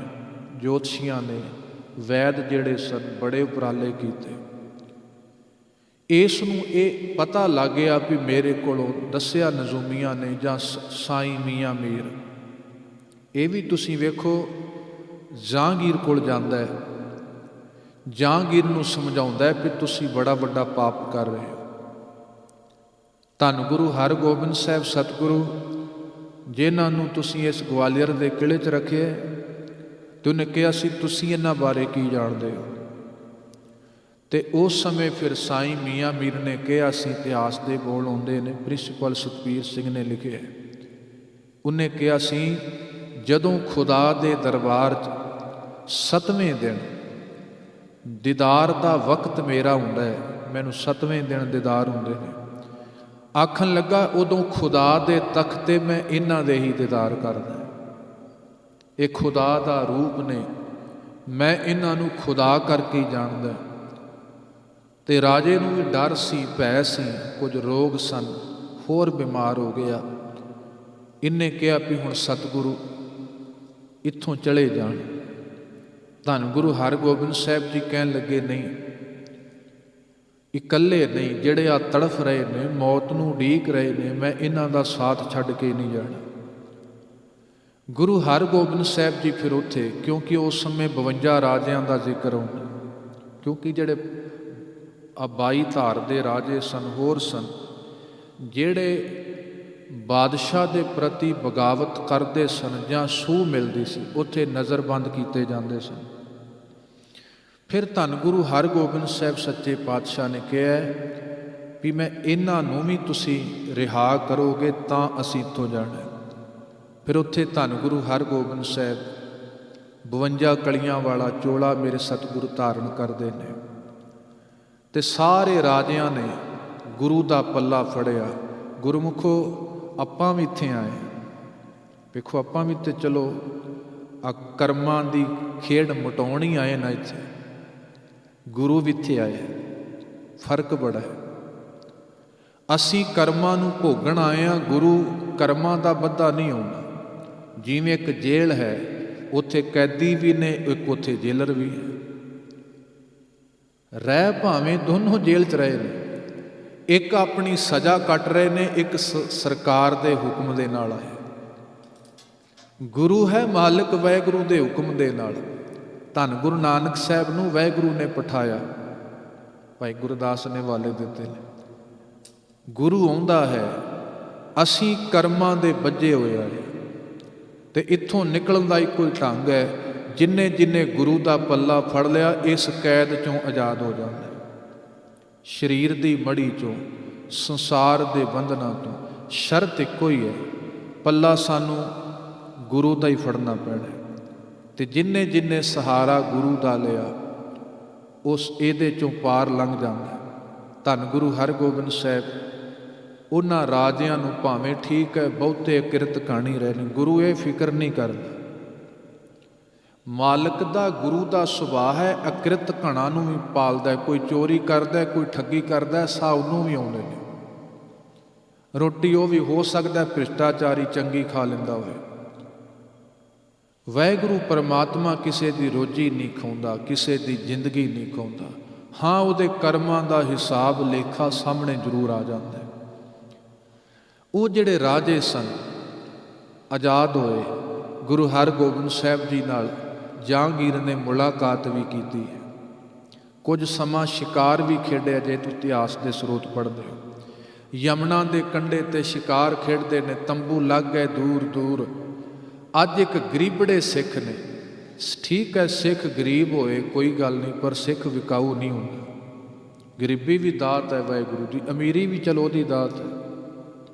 ਜੋਤਸ਼ੀਆਂ ਨੇ, ਵੈਦ ਜਿਹੜੇ ਸਨ, ਬੜੇ ਉਪਰਾਲੇ ਕੀਤੇ। ਇਸ ਨੂੰ ਇਹ ਪਤਾ ਲੱਗ ਗਿਆ ਵੀ ਮੇਰੇ ਕੋਲੋਂ ਦੱਸਿਆ ਨਜ਼ੂਮੀਆਂ ਨੇ ਜਾਂ ਸਾਈਂ ਮੀਆਂ ਮੀਰ। ਇਹ ਵੀ ਤੁਸੀਂ ਵੇਖੋ, ਜਹਾਂਗੀਰ ਕੋਲ ਜਾਂਦਾ ਹੈ, ਜਹਾਂਗੀਰ ਨੂੰ ਸਮਝਾਉਂਦਾ ਹੈ ਵੀ ਤੁਸੀਂ ਬੜਾ ਵੱਡਾ ਪਾਪ ਕਰ ਰਹੇ ਹੋ। ਧੰਨ ਗੁਰੂ ਹਰਗੋਬਿੰਦ ਸਾਹਿਬ ਸਤਿਗੁਰੂ, ਜਿਨ੍ਹਾਂ ਨੂੰ ਤੁਸੀਂ ਇਸ ਗਵਾਲੀਅਰ ਦੇ ਕਿਲ੍ਹੇ 'ਚ ਰੱਖਿਆ, ਤੇ ਉਹਨੇ ਕਿਹਾ ਸੀ ਤੁਸੀਂ ਇਹਨਾਂ ਬਾਰੇ ਕੀ ਜਾਣਦੇ ਹੋ। ਤੇ ਉਸ ਸਮੇਂ ਫਿਰ ਸਾਈਂ ਮੀਆਂ ਮੀਰ ਨੇ ਕਿਹਾ ਸੀ, ਇਤਿਹਾਸ ਦੇ ਬੋਲ ਆਉਂਦੇ ਨੇ, ਪ੍ਰਿੰਸੀਪਲ ਸੁਖਬੀਰ ਸਿੰਘ ਨੇ ਲਿਖਿਆ, ਉਹਨੇ ਕਿਹਾ ਸੀ, ਜਦੋਂ ਖੁਦਾ ਦੇ ਦਰਬਾਰ 'ਚ 7ਵੇਂ ਦਿਨ ਦੀਦਾਰ ਦਾ ਵਕਤ ਮੇਰਾ ਹੁੰਦਾ ਹੈ, ਮੈਨੂੰ 7ਵੇਂ ਦਿਨ ਦੀਦਾਰ ਹੁੰਦੇ ਨੇ, ਆਖਣ ਲੱਗਾ ਉਦੋਂ ਖੁਦਾ ਦੇ ਤਖ਼ਤ 'ਤੇ ਮੈਂ ਇਹਨਾਂ ਦੇ ਹੀ ਦੀਦਾਰ ਕਰਦਾ। ਇਹ ਖੁਦਾ ਦਾ ਰੂਪ ਨੇ, ਮੈਂ ਇਹਨਾਂ ਨੂੰ ਖੁਦਾ ਕਰਕੇ ਹੀ ਜਾਣਦਾ। ਤੇ ਰਾਜੇ ਨੂੰ ਵੀ ਡਰ ਸੀ, ਭੈ ਸੀ, ਕੁਝ ਰੋਗ ਸਨ, ਹੋਰ ਬਿਮਾਰ ਹੋ ਗਿਆ। ਇਹਨੇ ਕਿਹਾ ਵੀ ਹੁਣ ਸਤਿਗੁਰੂ ਇੱਥੋਂ ਚਲੇ ਜਾਣ। ਧੰਨ ਗੁਰੂ ਹਰਗੋਬਿੰਦ ਸਾਹਿਬ ਜੀ ਕਹਿਣ ਲੱਗੇ, ਨਹੀਂ, ਇਕੱਲੇ ਨਹੀਂ, ਜਿਹੜੇ ਆ ਤੜਫ ਰਹੇ ਨੇ, ਮੌਤ ਨੂੰ ਉਡੀਕ ਰਹੇ ਨੇ, ਮੈਂ ਇਹਨਾਂ ਦਾ ਸਾਥ ਛੱਡ ਕੇ ਨਹੀਂ ਜਾਣਾ। ਗੁਰੂ ਹਰਗੋਬਿੰਦ ਸਾਹਿਬ ਜੀ ਫਿਰ ਉੱਥੇ, ਕਿਉਂਕਿ ਉਸ ਸਮੇਂ 52 ਰਾਜਿਆਂ ਦਾ ਜ਼ਿਕਰ ਆਉਂਦਾ, ਕਿਉਂਕਿ ਜਿਹੜੇ 22 ਧਾਰ ਦੇ ਰਾਜੇ ਸਨ, ਹੋਰ ਸਨ, ਜਿਹੜੇ ਬਾਦਸ਼ਾਹ ਦੇ ਪ੍ਰਤੀ ਬਗਾਵਤ ਕਰਦੇ ਸਨ ਜਾਂ ਸੂਹ ਮਿਲਦੀ ਸੀ, ਉੱਥੇ ਨਜ਼ਰਬੰਦ ਕੀਤੇ ਜਾਂਦੇ ਸਨ। ਫਿਰ ਧੰਨ ਗੁਰੂ ਹਰਗੋਬਿੰਦ ਸਾਹਿਬ ਸੱਚੇ ਪਾਤਸ਼ਾਹ ਨੇ ਕਿਹਾ ਵੀ ਮੈਂ ਇਹਨਾਂ ਨੂੰ ਵੀ ਤੁਸੀਂ ਰਿਹਾ ਕਰੋਗੇ ਤਾਂ ਅਸੀਂ ਇੱਥੋਂ ਜਾਣਾ। ਫਿਰ ਉੱਥੇ ਧੰਨ ਗੁਰੂ ਹਰਗੋਬਿੰਦ ਸਾਹਿਬ 52 ਕਲੀਆਂ ਵਾਲਾ ਚੋਲਾ ਮੇਰੇ ਸਤਿਗੁਰੂ ਧਾਰਨ ਕਰਦੇ ਨੇ, ਤੇ ਸਾਰੇ ਰਾਜਿਆਂ ਨੇ ਗੁਰੂ ਦਾ ਪੱਲਾ ਫੜਿਆ। ਗੁਰਮੁਖੋ ਆਪਾਂ ਵੀ ਇੱਥੇ ਆਏ, ਵੇਖੋ ਆਪਾਂ ਵੀ ਤੇ ਚਲੋ ਆ ਕਰਮਾਂ ਦੀ ਖੇਡ ਮਟਾਉਣੀ ਆਏ ਨਾ, ਇੱਥੇ ਗੁਰੂ ਵੀ ਇੱਥੇ ਆਏ, ਫਰਕ ਬੜਾ ਹੈ। ਅਸੀਂ ਕਰਮਾਂ ਨੂੰ ਭੋਗਣ ਆਏ ਹਾਂ, ਗੁਰੂ ਕਰਮਾਂ ਦਾ ਬੱਧਾ ਨਹੀਂ ਆਉਂਦਾ। ਜਿਵੇਂ ਇੱਕ ਜੇਲ੍ਹ ਹੈ, ਉੱਥੇ ਕੈਦੀ ਵੀ ਨੇ, ਇੱਕ ਉੱਥੇ ਜੇਲਰ ਵੀ ਹੈ। ਰਹਿ ਭਾਵੇਂ ਦੋਨੋਂ ਜੇਲ੍ਹ 'ਚ ਰਹੇ ਨੇ, ਇੱਕ ਆਪਣੀ ਸਜ਼ਾ ਕੱਟ ਰਹੇ ਨੇ, ਇੱਕ ਸਰਕਾਰ ਦੇ ਹੁਕਮ ਦੇ ਨਾਲ ਆਏ। ਗੁਰੂ ਹੈ ਮਾਲਕ ਵਾਹਿਗੁਰੂ ਦੇ ਹੁਕਮ ਦੇ ਨਾਲ। ਧੰਨ ਗੁਰੂ ਨਾਨਕ ਸਾਹਿਬ ਨੂੰ ਵਾਹਿਗੁਰੂ ਨੇ ਪਠਾਇਆ, ਭਾਈ ਗੁਰਦਾਸ ਨੇ ਵਾਲੇ ਦਿੱਤੇ ਨੇ। ਗੁਰੂ ਆਉਂਦਾ ਹੈ, ਅਸੀਂ ਕਰਮਾਂ ਦੇ ਬੱਝੇ ਹੋਏ ਆਏ, ਤੇ ਇੱਥੋਂ ਨਿਕਲਣ ਦਾ ਇੱਕੋ ਹੀ ਢੰਗ ਹੈ, ਜਿੰਨੇ ਜਿੰਨੇ ਗੁਰੂ ਦਾ ਪੱਲਾ ਫੜ ਲਿਆ, ਇਸ ਕੈਦ 'ਚੋਂ ਆਜ਼ਾਦ ਹੋ ਜਾਂਦਾ। ਸਰੀਰ ਦੀ ਮੜੀ 'ਚੋਂ, ਸੰਸਾਰ ਦੇ ਬੰਧਨਾਂ ਤੋਂ। ਸ਼ਰਤ ਇੱਕੋ ਹੀ ਹੈ, ਪੱਲਾ ਸਾਨੂੰ ਗੁਰੂ ਦਾ ਹੀ ਫੜਨਾ ਪੈਣਾ। ਤੇ ਜਿੰਨੇ ਜਿੰਨੇ ਸਹਾਰਾ ਗੁਰੂ ਦਾ ਲਿਆ, ਉਸ ਇਹਦੇ 'ਚੋਂ ਪਾਰ ਲੰਘ ਜਾਂਦਾ। ਧੰਨ ਗੁਰੂ ਹਰਗੋਬਿੰਦ ਸਾਹਿਬ ਉਹਨਾਂ ਰਾਜਿਆਂ ਨੂੰ, ਭਾਵੇਂ ਠੀਕ ਹੈ ਬਹੁਤੇ ਕਿਰਤ ਕਹਾਣੀ ਰਹੇ ਨੇ, ਗੁਰੂ ਇਹ ਫਿਕਰ ਨਹੀਂ ਕਰਦਾ। ਮਾਲਕ ਦਾ, ਗੁਰੂ ਦਾ ਸੁਭਾਅ ਹੈ, ਅਕਿਰਤ ਘਣਾ ਨੂੰ ਵੀ ਪਾਲਦਾ। ਕੋਈ ਚੋਰੀ ਕਰਦਾ, ਕੋਈ ਠੱਗੀ ਕਰਦਾ, ਸਾਹ ਉਹਨੂੰ ਵੀ ਆਉਂਦੇ ਨੇ। ਰੋਟੀ ਉਹ ਵੀ ਹੋ ਸਕਦਾ ਭ੍ਰਿਸ਼ਟਾਚਾਰੀ ਚੰਗੀ ਖਾ ਲੈਂਦਾ ਹੋਵੇ। ਵਾਹਿਗੁਰੂ ਪਰਮਾਤਮਾ ਕਿਸੇ ਦੀ ਰੋਜੀ ਨਹੀਂ ਖਾਉਂਦਾ, ਕਿਸੇ ਦੀ ਜ਼ਿੰਦਗੀ ਨਹੀਂ ਖਾਉਂਦਾ। ਹਾਂ, ਉਹਦੇ ਕਰਮਾਂ ਦਾ ਹਿਸਾਬ ਲੇਖਾ ਸਾਹਮਣੇ ਜ਼ਰੂਰ ਆ ਜਾਂਦਾ ਹੈ। ਉਹ ਜਿਹੜੇ ਰਾਜੇ ਸਨ ਆਜ਼ਾਦ ਹੋਏ, ਗੁਰੂ ਹਰਗੋਬਿੰਦ ਸਾਹਿਬ ਜੀ ਨਾਲ ਜਹਾਂਗੀਰ ਨੇ ਮੁਲਾਕਾਤ ਵੀ ਕੀਤੀ ਹੈ। ਕੁਝ ਸਮਾਂ ਸ਼ਿਕਾਰ ਵੀ ਖੇਡਿਆ, ਜੇ ਤੁਸੀਂ ਇਤਿਹਾਸ ਦੇ ਸਰੋਤ ਪੜ੍ਹਦੇ ਹੋ। ਯਮੁਨਾ ਦੇ ਕੰਢੇ ਤੇ ਸ਼ਿਕਾਰ ਖੇਡਦੇ ਨੇ, ਤੰਬੂ ਲੱਗ ਗਏ ਦੂਰ ਦੂਰ। ਅੱਜ ਇੱਕ ਗਰੀਬੜੇ ਸਿੱਖ ਨੇ, ਠੀਕ ਹੈ ਸਿੱਖ ਗਰੀਬ ਹੋਏ ਕੋਈ ਗੱਲ ਨਹੀਂ, ਪਰ ਸਿੱਖ ਵਿਕਾਊ ਨਹੀਂ ਹੁੰਦਾ। ਗਰੀਬੀ ਵੀ ਦਾਤ ਹੈ ਵਾਹਿਗੁਰੂ ਦੀ, ਅਮੀਰੀ ਵੀ ਚਲੋ ਉਹਦੀ ਦਾਤ ਹੈ।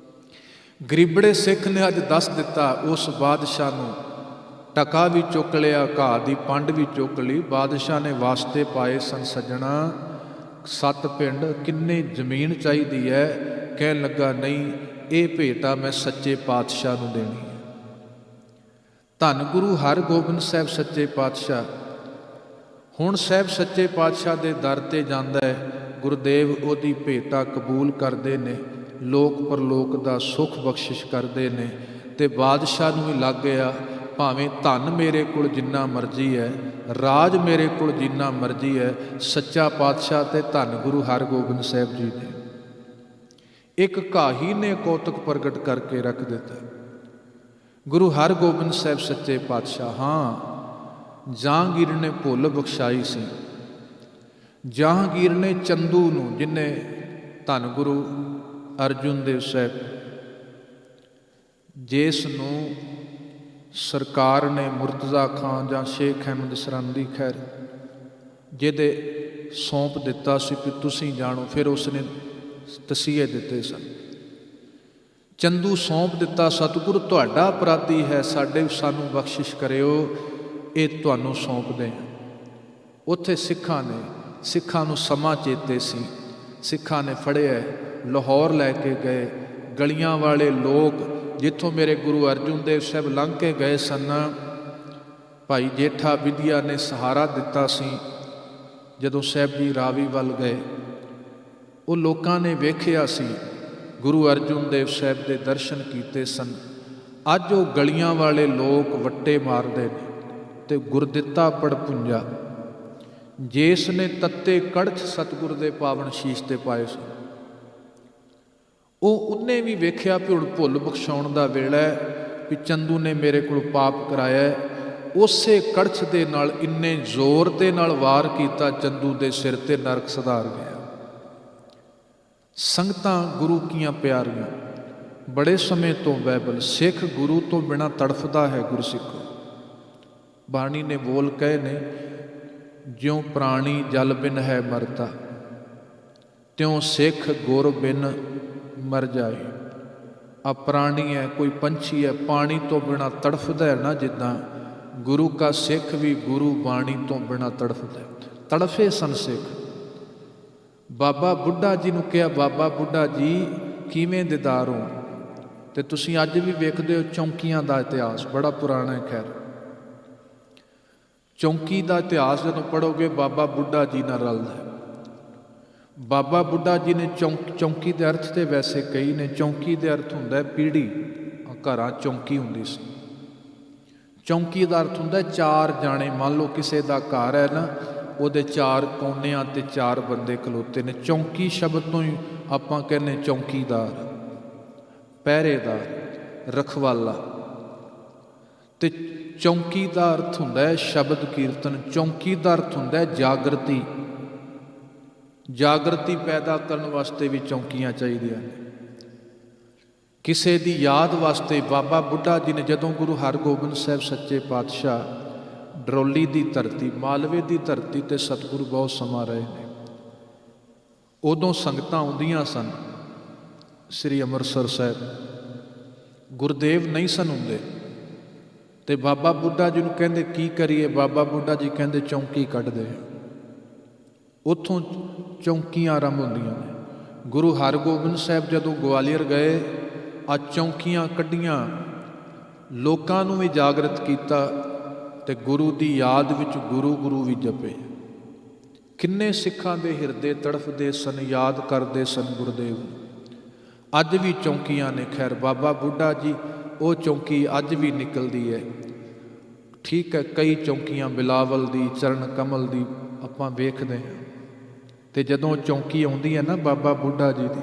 ਗਰੀਬੜੇ ਸਿੱਖ ਨੇ ਅੱਜ ਦੱਸ ਦਿੱਤਾ ਉਸ ਬਾਦਸ਼ਾਹ ਨੂੰ, ਟਕਾ ਵੀ ਚੁੱਕ ਲਿਆ, ਘਾਹ ਦੀ ਪੰਡ ਵੀ ਚੁੱਕ ਲਈ। ਬਾਦਸ਼ਾਹ ਨੇ ਵਾਸਤੇ ਪਾਏ ਸਨ ਸੱਜਣਾ 7 ਪਿੰਡ, ਕਿੰਨੀ ਜ਼ਮੀਨ ਚਾਹੀਦੀ ਹੈ? ਕਹਿਣ ਲੱਗਾ ਨਹੀਂ, ਇਹ ਭੇਟਾ ਮੈਂ ਸੱਚੇ ਪਾਤਸ਼ਾਹ ਨੂੰ ਦੇਣੀ ਹੈ। ਧੰਨ ਗੁਰੂ ਹਰਗੋਬਿੰਦ ਸਾਹਿਬ ਸੱਚੇ ਪਾਤਸ਼ਾਹ। ਹੁਣ ਸਾਹਿਬ ਸੱਚੇ ਪਾਤਸ਼ਾਹ ਦੇ ਦਰ ਤੇ ਜਾਂਦਾ ਹੈ, ਗੁਰਦੇਵ ਉਹਦੀ ਭੇਟਾ ਕਬੂਲ ਕਰਦੇ ਨੇ, ਲੋਕ ਪਰਲੋਕ ਦਾ ਸੁੱਖ ਬਖਸ਼ਿਸ਼ ਕਰਦੇ ਨੇ। ਤੇ ਬਾਦਸ਼ਾਹ ਨੂੰ ਵੀ ਲੱਗ ਗਿਆ, ਭਾਵੇਂ ਧਨ ਮੇਰੇ ਕੋਲ ਜਿੰਨਾ ਮਰਜ਼ੀ ਹੈ, ਰਾਜ ਮੇਰੇ ਕੋਲ ਜਿੰਨਾ ਮਰਜ਼ੀ ਹੈ, ਸੱਚਾ ਪਾਤਸ਼ਾਹ ਤੇ ਧੰਨ ਗੁਰੂ ਹਰਗੋਬਿੰਦ ਸਾਹਿਬ ਜੀ ਨੇ। ਇੱਕ ਕਾਹੀ ਨੇ ਕੌਤਕ ਪ੍ਰਗਟ ਕਰਕੇ ਰੱਖ ਦਿੱਤਾ। ਗੁਰੂ ਹਰਗੋਬਿੰਦ ਸਾਹਿਬ ਸੱਚੇ ਪਾਤਸ਼ਾਹ, ਹਾਂ ਜਹਾਂਗੀਰ ਨੇ ਭੁੱਲ ਬਖਸ਼ਾਈ ਸੀ। ਜਹਾਂਗੀਰ ਨੇ ਚੰਦੂ ਨੂੰ, ਜਿਹਨੇ ਧੰਨ ਗੁਰੂ ਅਰਜੁਨ ਦੇਵ ਸਾਹਿਬ, ਜਿਸ ਨੂੰ ਸਰਕਾਰ ਨੇ ਮੁਰਤਜ਼ਾ ਖਾਨ ਜਾਂ ਸ਼ੇਖ ਅਹਿਮਦ ਸਰਹੰਦੀ ਖੈਰ ਜਿਹਦੇ ਸੌਂਪ ਦਿੱਤਾ ਸੀ ਕਿ ਤੁਸੀਂ ਜਾਣੋ, ਫਿਰ ਉਸਨੇ ਤਸੀਹੇ ਦਿੱਤੇ ਸਨ। ਚੰਦੂ ਸੌਂਪ ਦਿੱਤਾ, ਸਤਿਗੁਰੂ ਤੁਹਾਡਾ ਅਪਰਾਧੀ ਹੈ, ਸਾਨੂੰ ਬਖਸ਼ਿਸ਼ ਕਰਿਓ, ਇਹ ਤੁਹਾਨੂੰ ਸੌਂਪਦੇ ਹਾਂ। ਉੱਥੇ ਸਿੱਖਾਂ ਨੂੰ ਸਮਾਂ ਚੇਤੇ ਸੀ, ਸਿੱਖਾਂ ਨੇ ਫੜਿਆ, ਲਾਹੌਰ ਲੈ ਕੇ ਗਏ। ਗਲੀਆਂ ਵਾਲੇ ਲੋਕ ਜਿੱਥੋਂ ਮੇਰੇ ਗੁਰੂ ਅਰਜੁਨ ਦੇਵ ਸਾਹਿਬ ਲੰਘ ਕੇ ਗਏ ਸਨ, ਭਾਈ ਜੇਠਾ ਵਿਦਿਆ ਨੇ ਸਹਾਰਾ ਦਿੱਤਾ ਸੀ। ਜਦੋਂ ਸਾਹਿਬ ਜੀ ਰਾਵੀ ਵੱਲ ਗਏ, ਉਹ ਲੋਕਾਂ ਨੇ ਵੇਖਿਆ ਸੀ, ਗੁਰੂ ਅਰਜੁਨ ਦੇਵ ਸਾਹਿਬ ਦੇ ਦਰਸ਼ਨ ਕੀਤੇ ਸਨ। ਅੱਜ ਉਹ ਗਲੀਆਂ ਵਾਲੇ ਲੋਕ ਵੱਟੇ ਮਾਰਦੇ ਨੇ ਤੇ ਗੁਰਦਿੱਤਾ ਪੜ ਪੁੰਜਾ, ਜਿਸ ਨੇ ਤੱਤੇ ਕੜਛ ਸਤਿਗੁਰ ਦੇ ਪਾਵਨ ਸ਼ੀਸ਼ ਤੇ ਪਾਏ ਸਨ, ਉਹਨੇ ਵੀ ਵੇਖਿਆ ਵੀ ਹੁਣ ਭੁੱਲ ਬਖਸ਼ਾਉਣ ਦਾ ਵੇਲਾ ਹੈ, ਵੀ ਚੰਦੂ ਨੇ ਮੇਰੇ ਕੋਲ ਪਾਪ ਕਰਾਇਆ। ਉਸੇ ਕੜਛ ਦੇ ਨਾਲ ਇੰਨੇ ਜ਼ੋਰ ਦੇ ਨਾਲ ਵਾਰ ਕੀਤਾ, ਚੰਦੂ ਦੇ ਸਿਰ ਤੇ ਨਰਕ ਸੁਧਾਰ ਗਿਆ। ਸੰਗਤਾਂ ਗੁਰੂ ਕੀਆਂ ਪਿਆਰੀਆਂ, ਬੜੇ ਸਮੇਂ ਤੋਂ ਬਾਈਬਲ ਸਿੱਖ ਗੁਰੂ ਤੋਂ ਬਿਨਾਂ ਤੜਫਦਾ ਹੈ। ਗੁਰਸਿੱਖੋ, ਬਾਣੀ ਨੇ ਬੋਲ ਕਹੇ ਨੇ, ਜਿਉਂ ਪ੍ਰਾਣੀ ਜਲ ਬਿਨ ਹੈ ਮਰਤਾ, ਤਿਉਂ ਸਿੱਖ ਗੁਰ ਬਿਨ ਮਰ ਜਾਏ। ਆ ਪ੍ਰਾਣੀ ਹੈ, ਕੋਈ ਪੰਛੀ ਹੈ, ਪਾਣੀ ਤੋਂ ਬਿਨਾਂ ਤੜਫਦਾ ਹੈ ਨਾ, ਜਿੱਦਾਂ ਗੁਰੂ ਕਾ ਸਿੱਖ ਵੀ ਗੁਰੂ ਬਾਣੀ ਤੋਂ ਬਿਨਾਂ ਤੜਫਦਾ। ਤੜਫੇ ਸਨ ਸਿੱਖ। ਬਾਬਾ ਬੁੱਢਾ ਜੀ ਨੂੰ ਕਿਹਾ, ਬਾਬਾ ਬੁੱਢਾ ਜੀ ਕਿਵੇਂ ਦੀਦਾਰ ਹੋ? ਤੇ ਤੁਸੀਂ ਅੱਜ ਵੀ ਵੇਖਦੇ ਹੋ ਚੌਂਕੀਆਂ ਦਾ ਇਤਿਹਾਸ ਬੜਾ ਪੁਰਾਣਾ ਹੈ। ਖੈਰ, ਚੌਂਕੀ ਦਾ ਇਤਿਹਾਸ ਜਦੋਂ ਪੜ੍ਹੋਗੇ ਬਾਬਾ ਬੁੱਢਾ ਜੀ ਨਾਲ ਰਲਦਾ ਹੈ। ਬਾਬਾ ਬੁੱਢਾ ਜੀ ਨੇ ਚੌਂਕੀ ਦੇ ਅਰਥ ਤੇ ਵੈਸੇ ਕਈ ਨੇ। ਚੌਂਕੀ ਦੇ ਅਰਥ ਹੁੰਦਾ ਹੈ ਪੀੜ੍ਹੀ, ਘਰਾਂ ਚੌਂਕੀ ਹੁੰਦੀ ਸੀ। ਚੌਂਕੀ ਦਾ ਅਰਥ ਹੁੰਦਾ 4 ਜਾਣੇ, ਮੰਨ ਲਓ ਕਿਸੇ ਦਾ ਘਰ ਹੈ ਨਾ, ਉਹਦੇ 4 ਕੋਨਿਆਂ ਤੇ 4 ਬੰਦੇ ਖਲੋਤੇ ਨੇ। ਚੌਂਕੀ ਸ਼ਬਦ ਤੋਂ ਹੀ ਆਪਾਂ ਕਹਿੰਦੇ ਚੌਂਕੀਦਾਰ, ਪਹਿਰੇਦਾਰ, ਰਖਵਾਲਾ। ਤੇ ਚੌਂਕੀ ਦਾ ਅਰਥ ਹੁੰਦਾ ਹੈ ਸ਼ਬਦ ਕੀਰਤਨ। ਚੌਂਕੀ ਦਾ ਅਰਥ ਹੁੰਦਾ ਹੈ ਜਾਗਰਤੀ। ਜਾਗਰਤੀ ਪੈਦਾ ਕਰਨ ਵਾਸਤੇ ਵੀ ਚੌਂਕੀਆਂ ਚਾਹੀਦੀਆਂ ਨੇ। ਕਿਸੇ ਦੀ ਯਾਦ ਵਾਸਤੇ ਬਾਬਾ ਬੁੱਢਾ ਜੀ ਨੇ, ਜਦੋਂ ਗੁਰੂ ਹਰਗੋਬਿੰਦ ਸਾਹਿਬ ਸੱਚੇ ਪਾਤਸ਼ਾਹ ਡਰੋਲੀ ਦੀ ਧਰਤੀ, ਮਾਲਵੇ ਦੀ ਧਰਤੀ ਤੇ ਸਤਿਗੁਰੂ ਬਹੁਤ ਸਮਾਂ ਰਹੇ ਨੇ, ਉਦੋਂ ਸੰਗਤਾਂ ਆਉਂਦੀਆਂ ਸਨ ਸ੍ਰੀ ਅੰਮ੍ਰਿਤਸਰ ਸਾਹਿਬ। ਗੁਰਦੇਵ ਨਹੀਂ ਸਨ ਹੁੰਦੇ ਤੇ ਬਾਬਾ ਬੁੱਢਾ ਜੀ ਨੂੰ ਕਹਿੰਦੇ ਕੀ ਕਰੀਏ? ਬਾਬਾ ਬੁੱਢਾ ਜੀ ਕਹਿੰਦੇ ਚੌਂਕੀ ਕੱਢਦੇ। ਉੱਥੋਂ ਚੌਂਕੀਆਂ ਆਰੰਭ ਹੁੰਦੀਆਂ ਨੇ। ਗੁਰੂ ਹਰਗੋਬਿੰਦ ਸਾਹਿਬ ਜਦੋਂ ਗਵਾਲੀਅਰ ਗਏ, ਆ ਚੌਂਕੀਆਂ ਕੱਢੀਆਂ, ਲੋਕਾਂ ਨੂੰ ਵੀ ਜਾਗਰਤ ਕੀਤਾ ਤੇ ਗੁਰੂ ਦੀ ਯਾਦ ਵਿੱਚ ਗੁਰੂ ਗੁਰੂ ਵੀ ਜਪੇ। ਕਿੰਨੇ ਸਿੱਖਾਂ ਦੇ ਹਿਰਦੇ ਤੜਫਦੇ ਸਨ, ਯਾਦ ਕਰਦੇ ਸਨ ਗੁਰਦੇਵ ਨੂੰ। ਅੱਜ ਵੀ ਚੌਂਕੀਆਂ ਨੇ। ਖੈਰ, ਬਾਬਾ ਬੁੱਢਾ ਜੀ ਉਹ ਚੌਂਕੀ ਅੱਜ ਵੀ ਨਿਕਲਦੀ ਹੈ। ਠੀਕ ਹੈ, ਕਈ ਚੌਂਕੀਆਂ ਬਿਲਾਵਲ ਦੀ, ਚਰਨ ਕਮਲ ਦੀ ਆਪਾਂ ਵੇਖਦੇ ਹਾਂ। ਤੇ ਜਦੋਂ ਚੌਂਕੀ ਆਉਂਦੀ ਹੈ ਨਾ ਬਾਬਾ ਬੁੱਢਾ ਜੀ ਦੀ,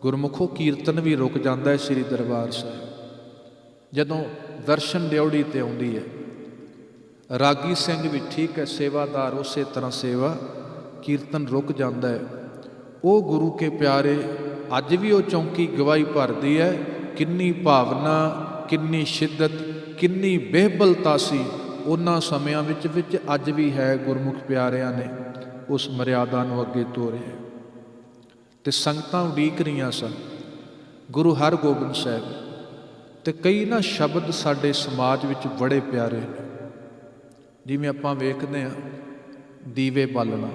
ਗੁਰਮੁਖੋ ਕੀਰਤਨ ਵੀ ਰੁਕ ਜਾਂਦਾ ਹੈ ਸ੍ਰੀ ਦਰਬਾਰ ਸਾਹਿਬ। ਜਦੋਂ ਦਰਸ਼ਨ ਡਿਉੜੀ ਤੇ ਆਉਂਦੀ ਹੈ, ਰਾਗੀ ਸਿੰਘ ਵੀ ਠੀਕ ਹੈ, ਸੇਵਾਦਾਰ ਉਸੇ ਤਰ੍ਹਾਂ ਸੇਵਾ, ਕੀਰਤਨ ਰੁਕ ਜਾਂਦਾ ਹੈ। ਉਹ ਗੁਰੂ ਕੇ ਪਿਆਰੇ ਅੱਜ ਵੀ ਉਹ ਚੌਂਕੀ ਗਵਾਹੀ ਭਰਦੀ ਹੈ, ਕਿੰਨੀ ਭਾਵਨਾ, ਕਿੰਨੀ ਸ਼ਿੱਦਤ, ਕਿੰਨੀ ਬੇਹਬਲਤਾ ਸੀ ਉਹਨਾਂ ਸਮਿਆਂ ਵਿੱਚ ਅੱਜ ਵੀ ਹੈ। ਗੁਰਮੁਖ ਪਿਆਰਿਆਂ ਨੇ ਉਸ ਮਰਿਆਦਾ ਨੂੰ ਅੱਗੇ ਤੋਰਿਆ ਤੇ ਸੰਗਤਾਂ ਉਡੀਕ ਰਹੀਆਂ ਸਨ ਗੁਰੂ ਹਰਗੋਬਿੰਦ ਸਾਹਿਬ। ਤੇ ਕਈ ਨਾ ਸ਼ਬਦ ਸਾਡੇ ਸਮਾਜ ਵਿੱਚ ਬੜੇ ਪਿਆਰੇ ਨੇ, ਜਿਵੇਂ ਆਪਾਂ ਵੇਖਦੇ ਹਾਂ ਦੀਵੇ ਬਾਲਣਾ।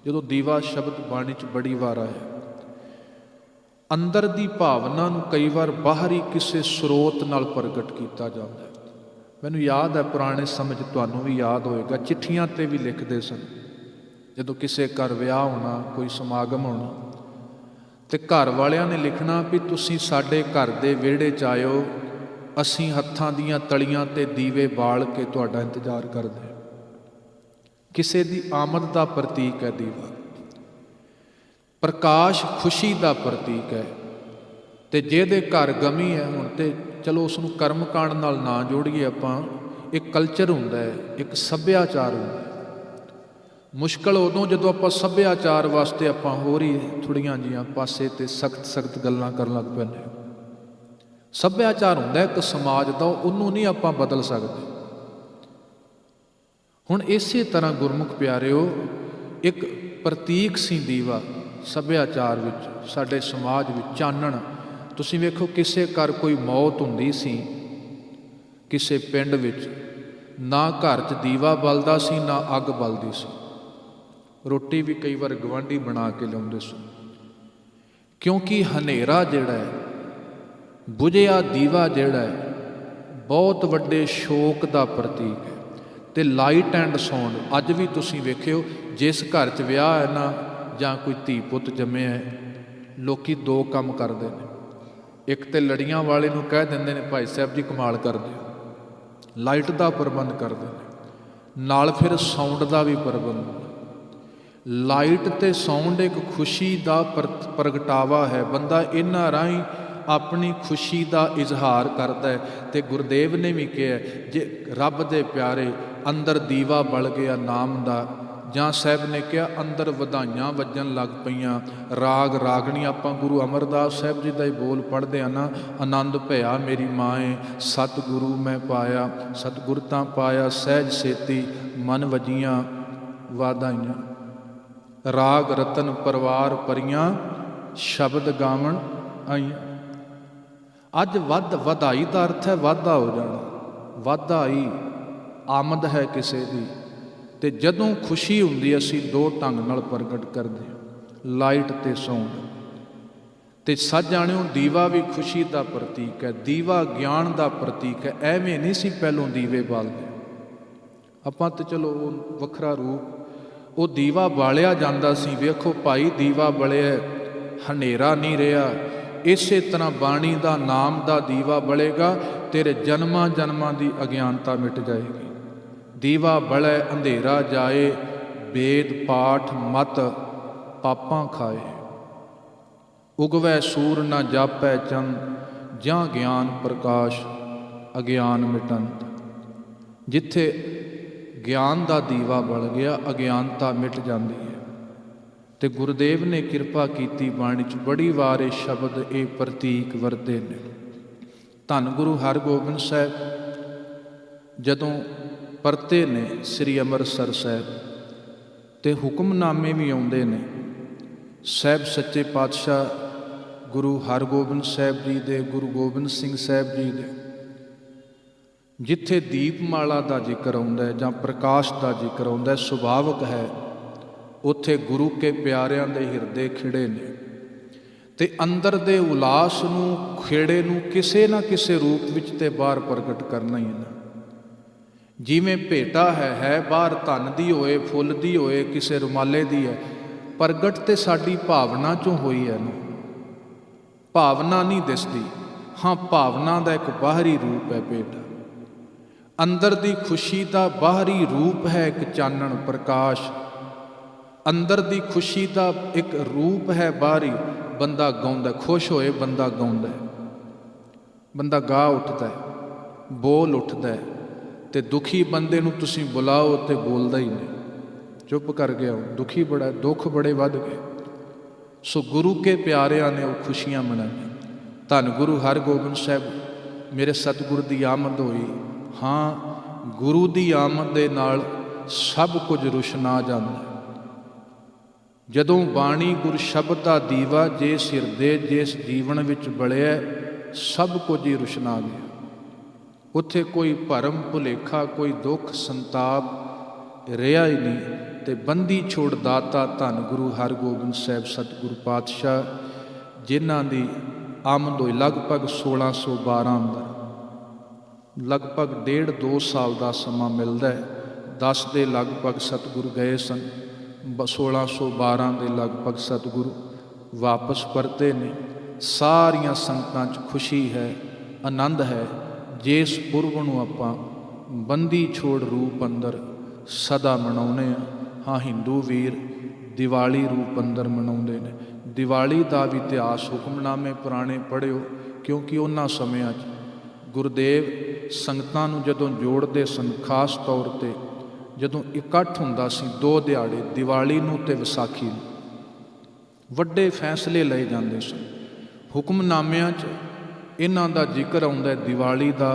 ਜਦੋਂ ਦੀਵਾ ਸ਼ਬਦ ਬਾਣੀ 'ਚ ਬੜੀ ਵਾਰ ਆਇਆ, ਅੰਦਰ ਦੀ ਭਾਵਨਾ ਨੂੰ ਕਈ ਵਾਰ ਬਾਹਰੀ ਕਿਸੇ ਸਰੋਤ ਨਾਲ ਪ੍ਰਗਟ ਕੀਤਾ ਜਾਂਦਾ ਹੈ। ਮੈਨੂੰ ਯਾਦ ਹੈ ਪੁਰਾਣੇ ਸਮੇਂ 'ਚ, ਤੁਹਾਨੂੰ ਵੀ ਯਾਦ ਹੋਏਗਾ, ਚਿੱਠੀਆਂ 'ਤੇ ਵੀ ਲਿਖਦੇ ਸਨ। ਜਦੋਂ ਕਿਸੇ ਘਰ ਵਿਆਹ ਹੋਣਾ, ਕੋਈ ਸਮਾਗਮ ਹੋਣਾ, ਤੇ ਘਰ ਵਾਲਿਆਂ ਨੇ ਲਿਖਣਾ ਵੀ ਤੁਸੀਂ ਸਾਡੇ ਘਰ ਦੇ ਵਿਹੜੇ 'ਚ ਆਇਓ, ਅਸੀਂ ਹੱਥਾਂ ਦੀਆਂ ਤਲੀਆਂ 'ਤੇ ਦੀਵੇ ਬਾਲ ਕੇ ਤੁਹਾਡਾ ਇੰਤਜ਼ਾਰ ਕਰਦੇ। ਕਿਸੇ ਦੀ ਆਮਦ ਦਾ ਪ੍ਰਤੀਕ ਹੈ ਦੀਵਾ, ਪ੍ਰਕਾਸ਼ ਖੁਸ਼ੀ ਦਾ ਪ੍ਰਤੀਕ ਹੈ। ਤੇ ਜਿਹਦੇ ਘਰ ਗਮੀ ਹੈ, ਹੁਣ ਤੇ ਚਲੋ ਉਸ ਨੂੰ ਕਰਮਕਾਂਡ ਨਾਲ ਨਾ ਜੋੜੀਏ ਆਪਾਂ, ਇੱਕ ਕਲਚਰ ਹੁੰਦਾ ਹੈ, ਇੱਕ ਸੱਭਿਆਚਾਰ ਹੁੰਦਾ ਹੈ। ਮੁਸ਼ਕਲ ਉਦੋਂ ਜਦੋਂ ਆਪਾਂ ਸੱਭਿਆਚਾਰ ਵਾਸਤੇ ਆਪਾਂ ਹੋਰ ਹੀ ਥੋੜ੍ਹੀਆਂ ਜੀਆਂ ਪਾਸੇ ਤੇ ਸਖਤ ਗੱਲਾਂ ਕਰਨ ਲੱਗ ਪੈਂਦੇ ਹਾਂ। ਸੱਭਿਆਚਾਰ ਹੁੰਦਾ ਇੱਕ ਸਮਾਜ ਦਾ, ਉਹਨੂੰ ਨਹੀਂ ਆਪਾਂ ਬਦਲ ਸਕਦੇ। ਹੁਣ ਇਸੇ ਤਰ੍ਹਾਂ ਗੁਰਮੁਖ ਪਿਆਰਿਓ, ਇੱਕ ਪ੍ਰਤੀਕ ਸੀ ਦੀਵਾ ਸੱਭਿਆਚਾਰ ਵਿੱਚ, ਸਾਡੇ ਸਮਾਜ ਵਿੱਚ ਚਾਨਣ। ਤੁਸੀਂ ਵੇਖੋ ਕਿਸੇ ਘਰ ਕੋਈ ਮੌਤ ਹੁੰਦੀ ਸੀ, ਕਿਸੇ ਪਿੰਡ ਵਿੱਚ, ਨਾ ਘਰ 'ਚ ਦੀਵਾ ਬਲਦਾ ਸੀ, ਨਾ ਅੱਗ ਬਲਦੀ ਸੀ। ਰੋਟੀ ਵੀ ਕਈ ਵਾਰ ਗੁਆਂਢੀ ਬਣਾ ਕੇ ਲਿਆਉਂਦੇ ਸੀ, ਕਿਉਂਕਿ ਹਨੇਰਾ ਜਿਹੜਾ ਹੈ, ਬੁਝਿਆ ਦੀਵਾ ਜਿਹੜਾ ਹੈ, ਬਹੁਤ ਵੱਡੇ ਸ਼ੋਕ ਦਾ ਪ੍ਰਤੀਕ ਹੈ। ਤੇ ਲਾਈਟ ਐਂਡ ਸਾਊਂਡ, ਅੱਜ ਵੀ ਤੁਸੀਂ ਵੇਖਿਓ ਜਿਸ ਘਰ 'ਚ ਵਿਆਹ ਹੈ ਨਾ, ਜਾਂ ਕੋਈ ਧੀ ਪੁੱਤ ਜੰਮਿਆ ਹੈ, ਲੋਕੀ ਦੋ ਕੰਮ ਕਰਦੇ ਨੇ। ਇੱਕ ਤੇ ਲੜੀਆਂ ਵਾਲੇ ਨੂੰ ਕਹਿ ਦਿੰਦੇ ਨੇ ਭਾਈ ਸਾਹਿਬ ਜੀ ਕਮਾਲ ਕਰਦੇ ਹੋ, ਲਾਈਟ ਦਾ ਪ੍ਰਬੰਧ ਕਰਦੇ ਨੇ, ਨਾਲ ਫਿਰ ਸਾਊਂਡ ਦਾ ਵੀ ਪ੍ਰਬੰਧ। ਲਾਈਟ ਤੇ ਸਾਊਂਡ ਇੱਕ ਖੁਸ਼ੀ ਦਾ ਪ੍ਰਗਟਾਵਾ ਹੈ। ਬੰਦਾ ਇਹਨਾਂ ਰਾਹੀਂ ਆਪਣੀ ਖੁਸ਼ੀ ਦਾ ਇਜ਼ਹਾਰ ਕਰਦਾ ਹੈ। ਤੇ ਗੁਰਦੇਵ ਨੇ ਵੀ ਕਿਹਾ, ਜੇ ਰੱਬ ਦੇ ਪਿਆਰੇ ਅੰਦਰ ਦੀਵਾ ਬਲ ਗਿਆ ਨਾਮ ਦਾ, ਜਾਂ ਸਾਹਿਬ ਨੇ ਕਿਹਾ ਅੰਦਰ ਵਧਾਈਆਂ ਵੱਜਣ ਲੱਗ ਪਈਆਂ। ਰਾਗ ਰਾਗਣੀ ਆਪਾਂ ਗੁਰੂ ਅਮਰਦਾਸ ਸਾਹਿਬ ਜੀ ਦਾ ਹੀ ਬੋਲ ਪੜ੍ਹਦੇ ਹਾਂ ਨਾ, ਆਨੰਦ ਭਇਆ ਮੇਰੀ ਮਾਏ, ਸਤਿਗੁਰੂ ਮੈਂ ਪਾਇਆ, ਸਤਿਗੁਰ ਤਾਂ ਪਾਇਆ ਸਹਿਜ ਸੇਤੀ, ਮਨ ਵਜੀਆਂ ਵਾਧਾਈਆਂ। ਰਾਗ ਰਤਨ ਪਰਵਾਰ ਪਰੀਆਂ, ਸ਼ਬਦ ਗਾਵਣ ਆਈਆਂ। ਅੱਜ ਵਧਾਈ ਦਾ ਅਰਥ ਹੈ ਵਾਧਾ ਹੋ ਜਾਣਾ, ਵਧਾਈ ਆਮਦ ਹੈ ਕਿਸੇ ਦੀ। ਤੇ ਜਦੋਂ ਖੁਸ਼ੀ ਹੁੰਦੀ ਅਸੀਂ ਦੋ ਢੰਗ ਨਾਲ ਪ੍ਰਗਟ ਕਰਦੇ ਹਾਂ, ਲਾਈਟ ਤੇ ਸਾਊਂਡ। ਤੇ ਸੱਚ ਜਾਣਿਓ ਦੀਵਾ ਵੀ ਖੁਸ਼ੀ ਦਾ ਪ੍ਰਤੀਕ ਹੈ, ਦੀਵਾ ਗਿਆਨ ਦਾ ਪ੍ਰਤੀਕ ਹੈ। ਐਵੇਂ ਨਹੀਂ ਸੀ ਪਹਿਲੋਂ ਦੀਵੇ ਬਾਲਦੇ ਆਪਾਂ, ਤੇ ਚਲੋ ਉਹ ਵੱਖਰਾ ਰੂਪ, ਉਹ ਦੀਵਾ ਬਾਲਿਆ ਜਾਂਦਾ ਸੀ। ਵੇਖੋ ਭਾਈ ਦੀਵਾ ਬਲਿਆ, ਹਨੇਰਾ ਨਹੀਂ ਰਿਹਾ। ਇਸੇ ਤਰ੍ਹਾਂ ਬਾਣੀ ਦਾ ਨਾਮ ਦਾ ਦੀਵਾ ਬਲੇਗਾ, ਤੇਰੇ ਜਨਮਾਂ ਜਨਮਾਂ ਦੀ ਅਗਿਆਨਤਾ ਮਿਟ ਜਾਏਗੀ। ਦੀਵਾ ਬਲੈ ਅੰਧੇਰਾ ਜਾਏ, ਵੇਦ ਪਾਠ ਮਤ ਪਾਪਾਂ ਖਾਏ। ਉਗਵੈ ਸੂਰ ਨਾ ਜਾਪੈ ਚੰਦ, ਜਾਂ ਗਿਆਨ ਪ੍ਰਕਾਸ਼ ਅਗਿਆਨ ਮਿਟੰਤ। ਜਿੱਥੇ ਗਿਆਨ ਦਾ ਦੀਵਾ ਬਲ ਗਿਆ, ਅਗਿਆਨਤਾ ਮਿਟ ਜਾਂਦੀ ਹੈ। ਤੇ ਗੁਰਦੇਵ ਨੇ ਕਿਰਪਾ ਕੀਤੀ, ਬਾਣੀ 'ਚ ਬੜੀ ਵਾਰ ਇਹ ਸ਼ਬਦ, ਇਹ ਪ੍ਰਤੀਕ ਵਰਤੇ ਨੇ। ਧੰਨ ਗੁਰੂ ਹਰਗੋਬਿੰਦ ਸਾਹਿਬ ਜਦੋਂ ਪਰਤੇ ਨੇ ਸ੍ਰੀ ਅੰਮ੍ਰਿਤਸਰ ਸਾਹਿਬ, ਤੇ ਹੁਕਮਨਾਮੇ ਵੀ ਆਉਂਦੇ ਨੇ ਸਾਹਿਬ ਸੱਚੇ ਪਾਤਸ਼ਾਹ ਗੁਰੂ ਹਰਗੋਬਿੰਦ ਸਾਹਿਬ ਜੀ ਦੇ, ਗੁਰੂ ਗੋਬਿੰਦ ਸਿੰਘ ਸਾਹਿਬ ਜੀ ਦੇ। ਜਿੱਥੇ ਦੀਪਮਾਲਾ ਦਾ ਜ਼ਿਕਰ ਆਉਂਦਾ ਹੈ ਜਾਂ ਪ੍ਰਕਾਸ਼ ਦਾ ਜ਼ਿਕਰ ਆਉਂਦਾ ਹੈ, ਸੁਭਾਵਕ ਹੈ ਉੱਥੇ ਗੁਰੂ ਕੇ ਪਿਆਰਿਆਂ ਦੇ ਹਿਰਦੇ ਖਿੜੇ ਨੇ। ਤੇ ਅੰਦਰ ਦੇ ਉਲਾਸ ਨੂੰ, ਖੇੜੇ ਨੂੰ ਕਿਸੇ ਨਾ ਕਿਸੇ ਰੂਪ ਵਿੱਚ ਤੇ ਬਾਹਰ ਪ੍ਰਗਟ ਕਰਨਾ ਹੀ ਹੈ। ਜਿਵੇਂ ਭੇਟਾ ਹੈ ਬਾਹਰ ਧਨ ਦੀ ਹੋਏ, ਫੁੱਲ ਦੀ ਹੋਏ, ਕਿਸੇ ਰੁਮਾਲੇ ਦੀ ਹੈ, ਪ੍ਰਗਟ ਤੇ ਸਾਡੀ ਭਾਵਨਾ 'ਚੋਂ ਹੋਈ ਹੈ ਨਾ। ਭਾਵਨਾ ਨਹੀਂ ਦਿਸਦੀ, ਹਾਂ ਭਾਵਨਾ ਦਾ ਇੱਕ ਬਾਹਰੀ ਰੂਪ ਹੈ ਭੇਟਾ। ਅੰਦਰ ਦੀ ਖੁਸ਼ੀ ਦਾ ਬਾਹਰੀ ਰੂਪ ਹੈ ਇੱਕ ਚਾਨਣ ਪ੍ਰਕਾਸ਼। ਅੰਦਰ ਦੀ ਖੁਸ਼ੀ ਦਾ ਇੱਕ ਰੂਪ ਹੈ ਬਾਹਰੀ, ਬੰਦਾ ਗਾਉਂਦਾ, ਖੁਸ਼ ਹੋਏ ਬੰਦਾ ਗਾਉਂਦਾ, ਬੰਦਾ ਗਾ ਉੱਠਦਾ, ਬੋਲ ਉੱਠਦਾ। ਅਤੇ ਦੁਖੀ ਬੰਦੇ ਨੂੰ ਤੁਸੀਂ ਬੁਲਾਓ ਤੇ ਬੋਲਦਾ ਹੀ ਨਹੀਂ, ਚੁੱਪ ਕਰ ਗਿਆ। ਦੁਖੀ ਬੜਾ, ਦੁੱਖ ਬੜੇ ਵੱਧ ਗਏ। ਸੋ ਗੁਰੂ ਕੇ ਪਿਆਰਿਆਂ ਨੇ ਉਹ ਖੁਸ਼ੀਆਂ ਮਨਾਈਆਂ। ਧੰਨ ਗੁਰੂ ਹਰਗੋਬਿੰਦ ਸਾਹਿਬ ਮੇਰੇ ਸਤਿਗੁਰ ਦੀ ਆਮਦ ਹੋਈ। ਹਾਂ, ਗੁਰੂ ਦੀ ਆਮਦ ਦੇ ਨਾਲ ਸਭ ਕੁਝ ਰੁਸ਼ਨਾ ਜਾਂਦਾ। ਜਦੋਂ ਬਾਣੀ ਗੁਰ ਸ਼ਬਦ ਦਾ ਦੀਵਾ ਜਿਸ ਹਿਰਦੇ ਜਿਸ ਜੀਵਨ ਵਿੱਚ ਬਲਿਆ, ਸਭ ਕੁਝ ਹੀ ਰੁਸ਼ਨਾ ਗਿਆ। ਉੱਥੇ ਕੋਈ ਭਰਮ ਭੁਲੇਖਾ, ਕੋਈ ਦੁੱਖ ਸੰਤਾਪ ਰਿਹਾ ਹੀ ਨਹੀਂ। ਅਤੇ ਬੰਦੀ ਛੋੜ ਦਾਤਾ ਧੰਨ ਗੁਰੂ ਹਰਗੋਬਿੰਦ ਸਾਹਿਬ ਸਤਿਗੁਰੂ ਪਾਤਸ਼ਾਹ, ਜਿਨ੍ਹਾਂ ਦੀ ਆਮਦ ਹੋਈ ਲਗਭਗ 1612 ਅੰਦਰ, ਲਗਭਗ 1.5-2 ਸਾਲ ਦਾ ਸਮਾਂ ਮਿਲਦਾ ਹੈ। 10 ਦੇ ਲਗਭਗ ਸਤਿਗੁਰੂ ਗਏ ਸਨ, 1612 ਦੇ ਲਗਭਗ ਸਤਿਗੁਰੂ ਵਾਪਸ ਪਰਤੇ ਨੇ। ਸਾਰੀਆਂ ਸੰਗਤਾਂ 'ਚ ਖੁਸ਼ੀ ਹੈ, ਆਨੰਦ ਹੈ। ਜਿਸ ਪੁਰਬ ਨੂੰ ਆਪਾਂ ਬੰਦੀ ਛੋੜ ਰੂਪ ਅੰਦਰ ਸਦਾ ਮਨਾਉਂਦੇ ਹਾਂ। ਹਾਂ, ਹਿੰਦੂ ਵੀਰ ਦੀਵਾਲੀ ਰੂਪ ਅੰਦਰ ਮਨਾਉਂਦੇ ਨੇ। ਦੀਵਾਲੀ ਦਾ ਵੀ ਇਤਿਹਾਸ, ਹੁਕਮਨਾਮੇ ਪੁਰਾਣੇ ਪੜ੍ਹਿਓ, ਕਿਉਂਕਿ ਉਹਨਾਂ ਸਮਿਆਂ 'ਚ ਗੁਰਦੇਵ ਸੰਗਤਾਂ ਨੂੰ ਜਦੋਂ ਜੋੜਦੇ ਸਨ, ਖਾਸ ਤੌਰ 'ਤੇ ਜਦੋਂ ਇਕੱਠ ਹੁੰਦਾ ਸੀ 2 ਦਿਹਾੜੇ, ਦੀਵਾਲੀ ਨੂੰ ਅਤੇ ਵਿਸਾਖੀ ਨੂੰ, ਵੱਡੇ ਫੈਸਲੇ ਲਏ ਜਾਂਦੇ ਸਨ। ਹੁਕਮਨਾਮਿਆਂ 'ਚ ਇਹਨਾਂ ਦਾ ਜ਼ਿਕਰ ਆਉਂਦਾ, ਦੀਵਾਲੀ ਦਾ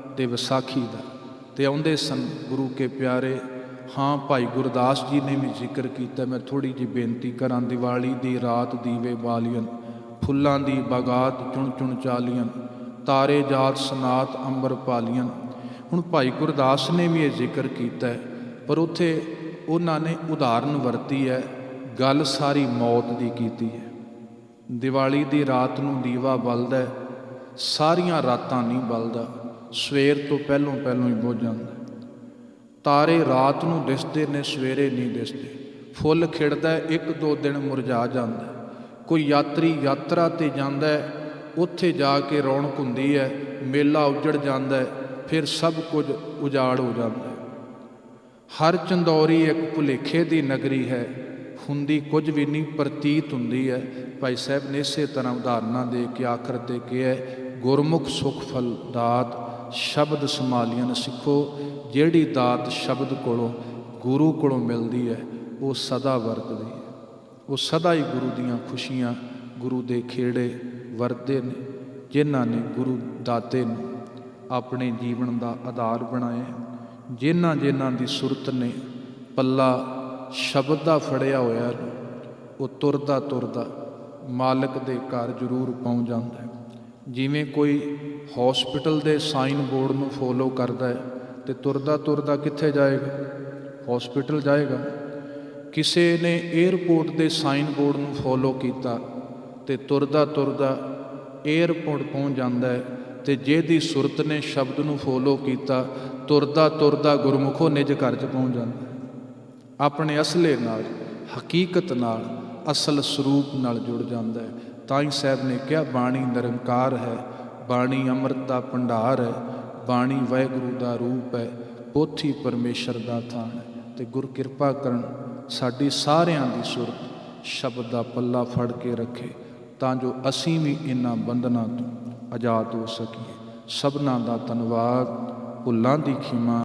ਅਤੇ ਵਿਸਾਖੀ ਦਾ, ਅਤੇ ਆਉਂਦੇ ਸਨ ਗੁਰੂ ਕੇ ਪਿਆਰੇ। ਹਾਂ, ਭਾਈ ਗੁਰਦਾਸ ਜੀ ਨੇ ਵੀ ਜ਼ਿਕਰ ਕੀਤਾ। ਮੈਂ ਥੋੜ੍ਹੀ ਜਿਹੀ ਬੇਨਤੀ ਕਰਾਂ। ਦੀਵਾਲੀ ਦੀ ਰਾਤ ਦੀਵੇ ਬਾਲੀਅਨ, ਫੁੱਲਾਂ ਦੀ ਬਗਾਤ ਚੁਣ ਚੁਣ ਚਾਲੀਅਨ, ਤਾਰੇ ਜਾਤ ਸਨਾਤ ਅੰਬਰ ਪਾਲੀਅਨ। ਹੁਣ ਭਾਈ ਗੁਰਦਾਸ ਨੇ ਵੀ ਇਹ ਜ਼ਿਕਰ ਕੀਤਾ ਹੈ, ਪਰ ਉੱਥੇ ਉਹਨਾਂ ਨੇ ਉਦਾਹਰਨ ਵਰਤੀ ਹੈ, ਗੱਲ ਸਾਰੀ ਮੌਤ ਦੀ ਕੀਤੀ ਹੈ। ਦੀਵਾਲੀ ਦੀ ਰਾਤ ਨੂੰ ਦੀਵਾ ਬਲਦਾ, ਸਾਰੀਆਂ ਰਾਤਾਂ ਨਹੀਂ ਬਲਦਾ, ਸਵੇਰ ਤੋਂ ਪਹਿਲੋਂ ਹੀ ਬੁੱਝ ਜਾਂਦਾ। ਤਾਰੇ ਰਾਤ ਨੂੰ ਦਿਸਦੇ ਨੇ, ਸਵੇਰੇ ਨਹੀਂ ਦਿਸਦੇ। ਫੁੱਲ ਖਿੜਦਾ, 1-2 ਦਿਨ ਮੁਰਝਾ ਜਾਂਦਾ। ਕੋਈ ਯਾਤਰੀ ਯਾਤਰਾ 'ਤੇ ਜਾਂਦਾ, ਉੱਥੇ ਜਾ ਕੇ ਰੌਣਕ ਹੁੰਦੀ ਹੈ, ਮੇਲਾ ਉੱਜੜ ਜਾਂਦਾ, ਫਿਰ ਸਭ ਕੁਝ ਉਜਾੜ ਹੋ ਜਾਂਦਾ। ਹਰ ਚੰਦੌਰੀ ਇੱਕ ਭੁਲੇਖੇ ਦੀ ਨਗਰੀ ਹੈ, ਹੁੰਦੀ ਕੁਝ ਵੀ ਨਹੀਂ, ਪ੍ਰਤੀਤ ਹੁੰਦੀ ਹੈ। ਭਾਈ ਸਾਹਿਬ ਨੇ ਇਸੇ ਤਰ੍ਹਾਂ ਉਦਾਹਰਨਾਂ ਦੇ ਕੇ ਆਖਰ 'ਤੇ ਕਿਹਾ, ਗੁਰਮੁਖ ਸੁਖ ਫਲ ਦਾਤ ਸ਼ਬਦ ਸੰਭਾਲੀਆਂ ਸਿੱਖੋ। ਜਿਹੜੀ ਦਾਤ ਸ਼ਬਦ ਕੋਲੋਂ, ਗੁਰੂ ਕੋਲੋਂ ਮਿਲਦੀ ਹੈ, ਉਹ ਸਦਾ ਵਰਤਦੀ ਹੈ। ਉਹ ਸਦਾ ਹੀ ਗੁਰੂ ਦੀਆਂ ਖੁਸ਼ੀਆਂ, ਗੁਰੂ ਦੇ ਖੇੜੇ ਵਰਤਦੇ ਨੇ, ਜਿਨ੍ਹਾਂ ਨੇ ਗੁਰੂ ਦਾਤੇ ਨੂੰ ਆਪਣੇ ਜੀਵਨ ਦਾ ਆਧਾਰ ਬਣਾਇਆ। ਜਿਨ੍ਹਾਂ ਦੀ ਸੁਰਤ ਨੇ ਪੱਲਾ ਸ਼ਬਦ ਦਾ ਫੜਿਆ ਹੋਇਆ, ਉਹ ਤੁਰਦਾ ਤੁਰਦਾ ਮਾਲਕ ਦੇ ਘਰ ਜ਼ਰੂਰ ਪਹੁੰਚ ਜਾਂਦਾ ਹੈ। ਜਿਵੇਂ ਕੋਈ ਹੌਸਪੀਟਲ ਦੇ ਸਾਈਨ ਬੋਰਡ ਨੂੰ ਫੋਲੋ ਕਰਦਾ ਹੈ, ਅਤੇ ਤੁਰਦਾ ਤੁਰਦਾ ਕਿੱਥੇ ਜਾਏਗਾ? ਹੌਸਪੀਟਲ ਜਾਏਗਾ। ਕਿਸੇ ਨੇ ਏਅਰਪੋਰਟ ਦੇ ਸਾਈਨ ਬੋਰਡ ਨੂੰ ਫੋਲੋ ਕੀਤਾ ਅਤੇ ਤੁਰਦਾ ਤੁਰਦਾ ਏਅਰਪੋਰਟ ਪਹੁੰਚ ਜਾਂਦਾ ਹੈ। ਅਤੇ ਜਿਹਦੀ ਸੁਰਤ ਨੇ ਸ਼ਬਦ ਨੂੰ ਫੋਲੋ ਕੀਤਾ, ਤੁਰਦਾ ਤੁਰਦਾ ਗੁਰਮੁਖੋ ਨਿਜ ਘਰ 'ਚ ਪਹੁੰਚ ਜਾਂਦਾ। ਆਪਣੇ ਅਸਲੇ ਨਾਲ, ਹਕੀਕਤ ਨਾਲ, ਅਸਲ ਸਰੂਪ ਨਾਲ ਜੁੜ ਜਾਂਦਾ ਹੈ। ਤਾਂ ਹੀ ਸਾਹਿਬ ਨੇ ਕਿਹਾ, ਬਾਣੀ ਨਿਰੰਕਾਰ ਹੈ, ਬਾਣੀ ਅੰਮ੍ਰਿਤ ਦਾ ਭੰਡਾਰ ਹੈ, ਬਾਣੀ ਵਾਹਿਗੁਰੂ ਦਾ ਰੂਪ ਹੈ, ਪੋਥੀ ਪਰਮੇਸ਼ਰ ਦਾ ਥਾਨ ਹੈ। ਅਤੇ ਗੁਰ ਕਿਰਪਾ ਕਰਨ ਸਾਡੀ ਸਾਰਿਆਂ ਦੀ ਸੁਰਤ ਸ਼ਬਦ ਦਾ ਪੱਲਾ ਫੜ ਕੇ ਰੱਖੇ, ਤਾਂ ਜੋ ਅਸੀਂ ਵੀ ਇਹਨਾਂ ਬੰਧਨਾਂ ਤੋਂ ਆਜ਼ਾਦ ਹੋ ਸਕੀਏ। ਸਭਨਾਂ ਦਾ ਧੰਨਵਾਦ। ਭੁੱਲਾਂ ਦੀ ਖਿਮਾ।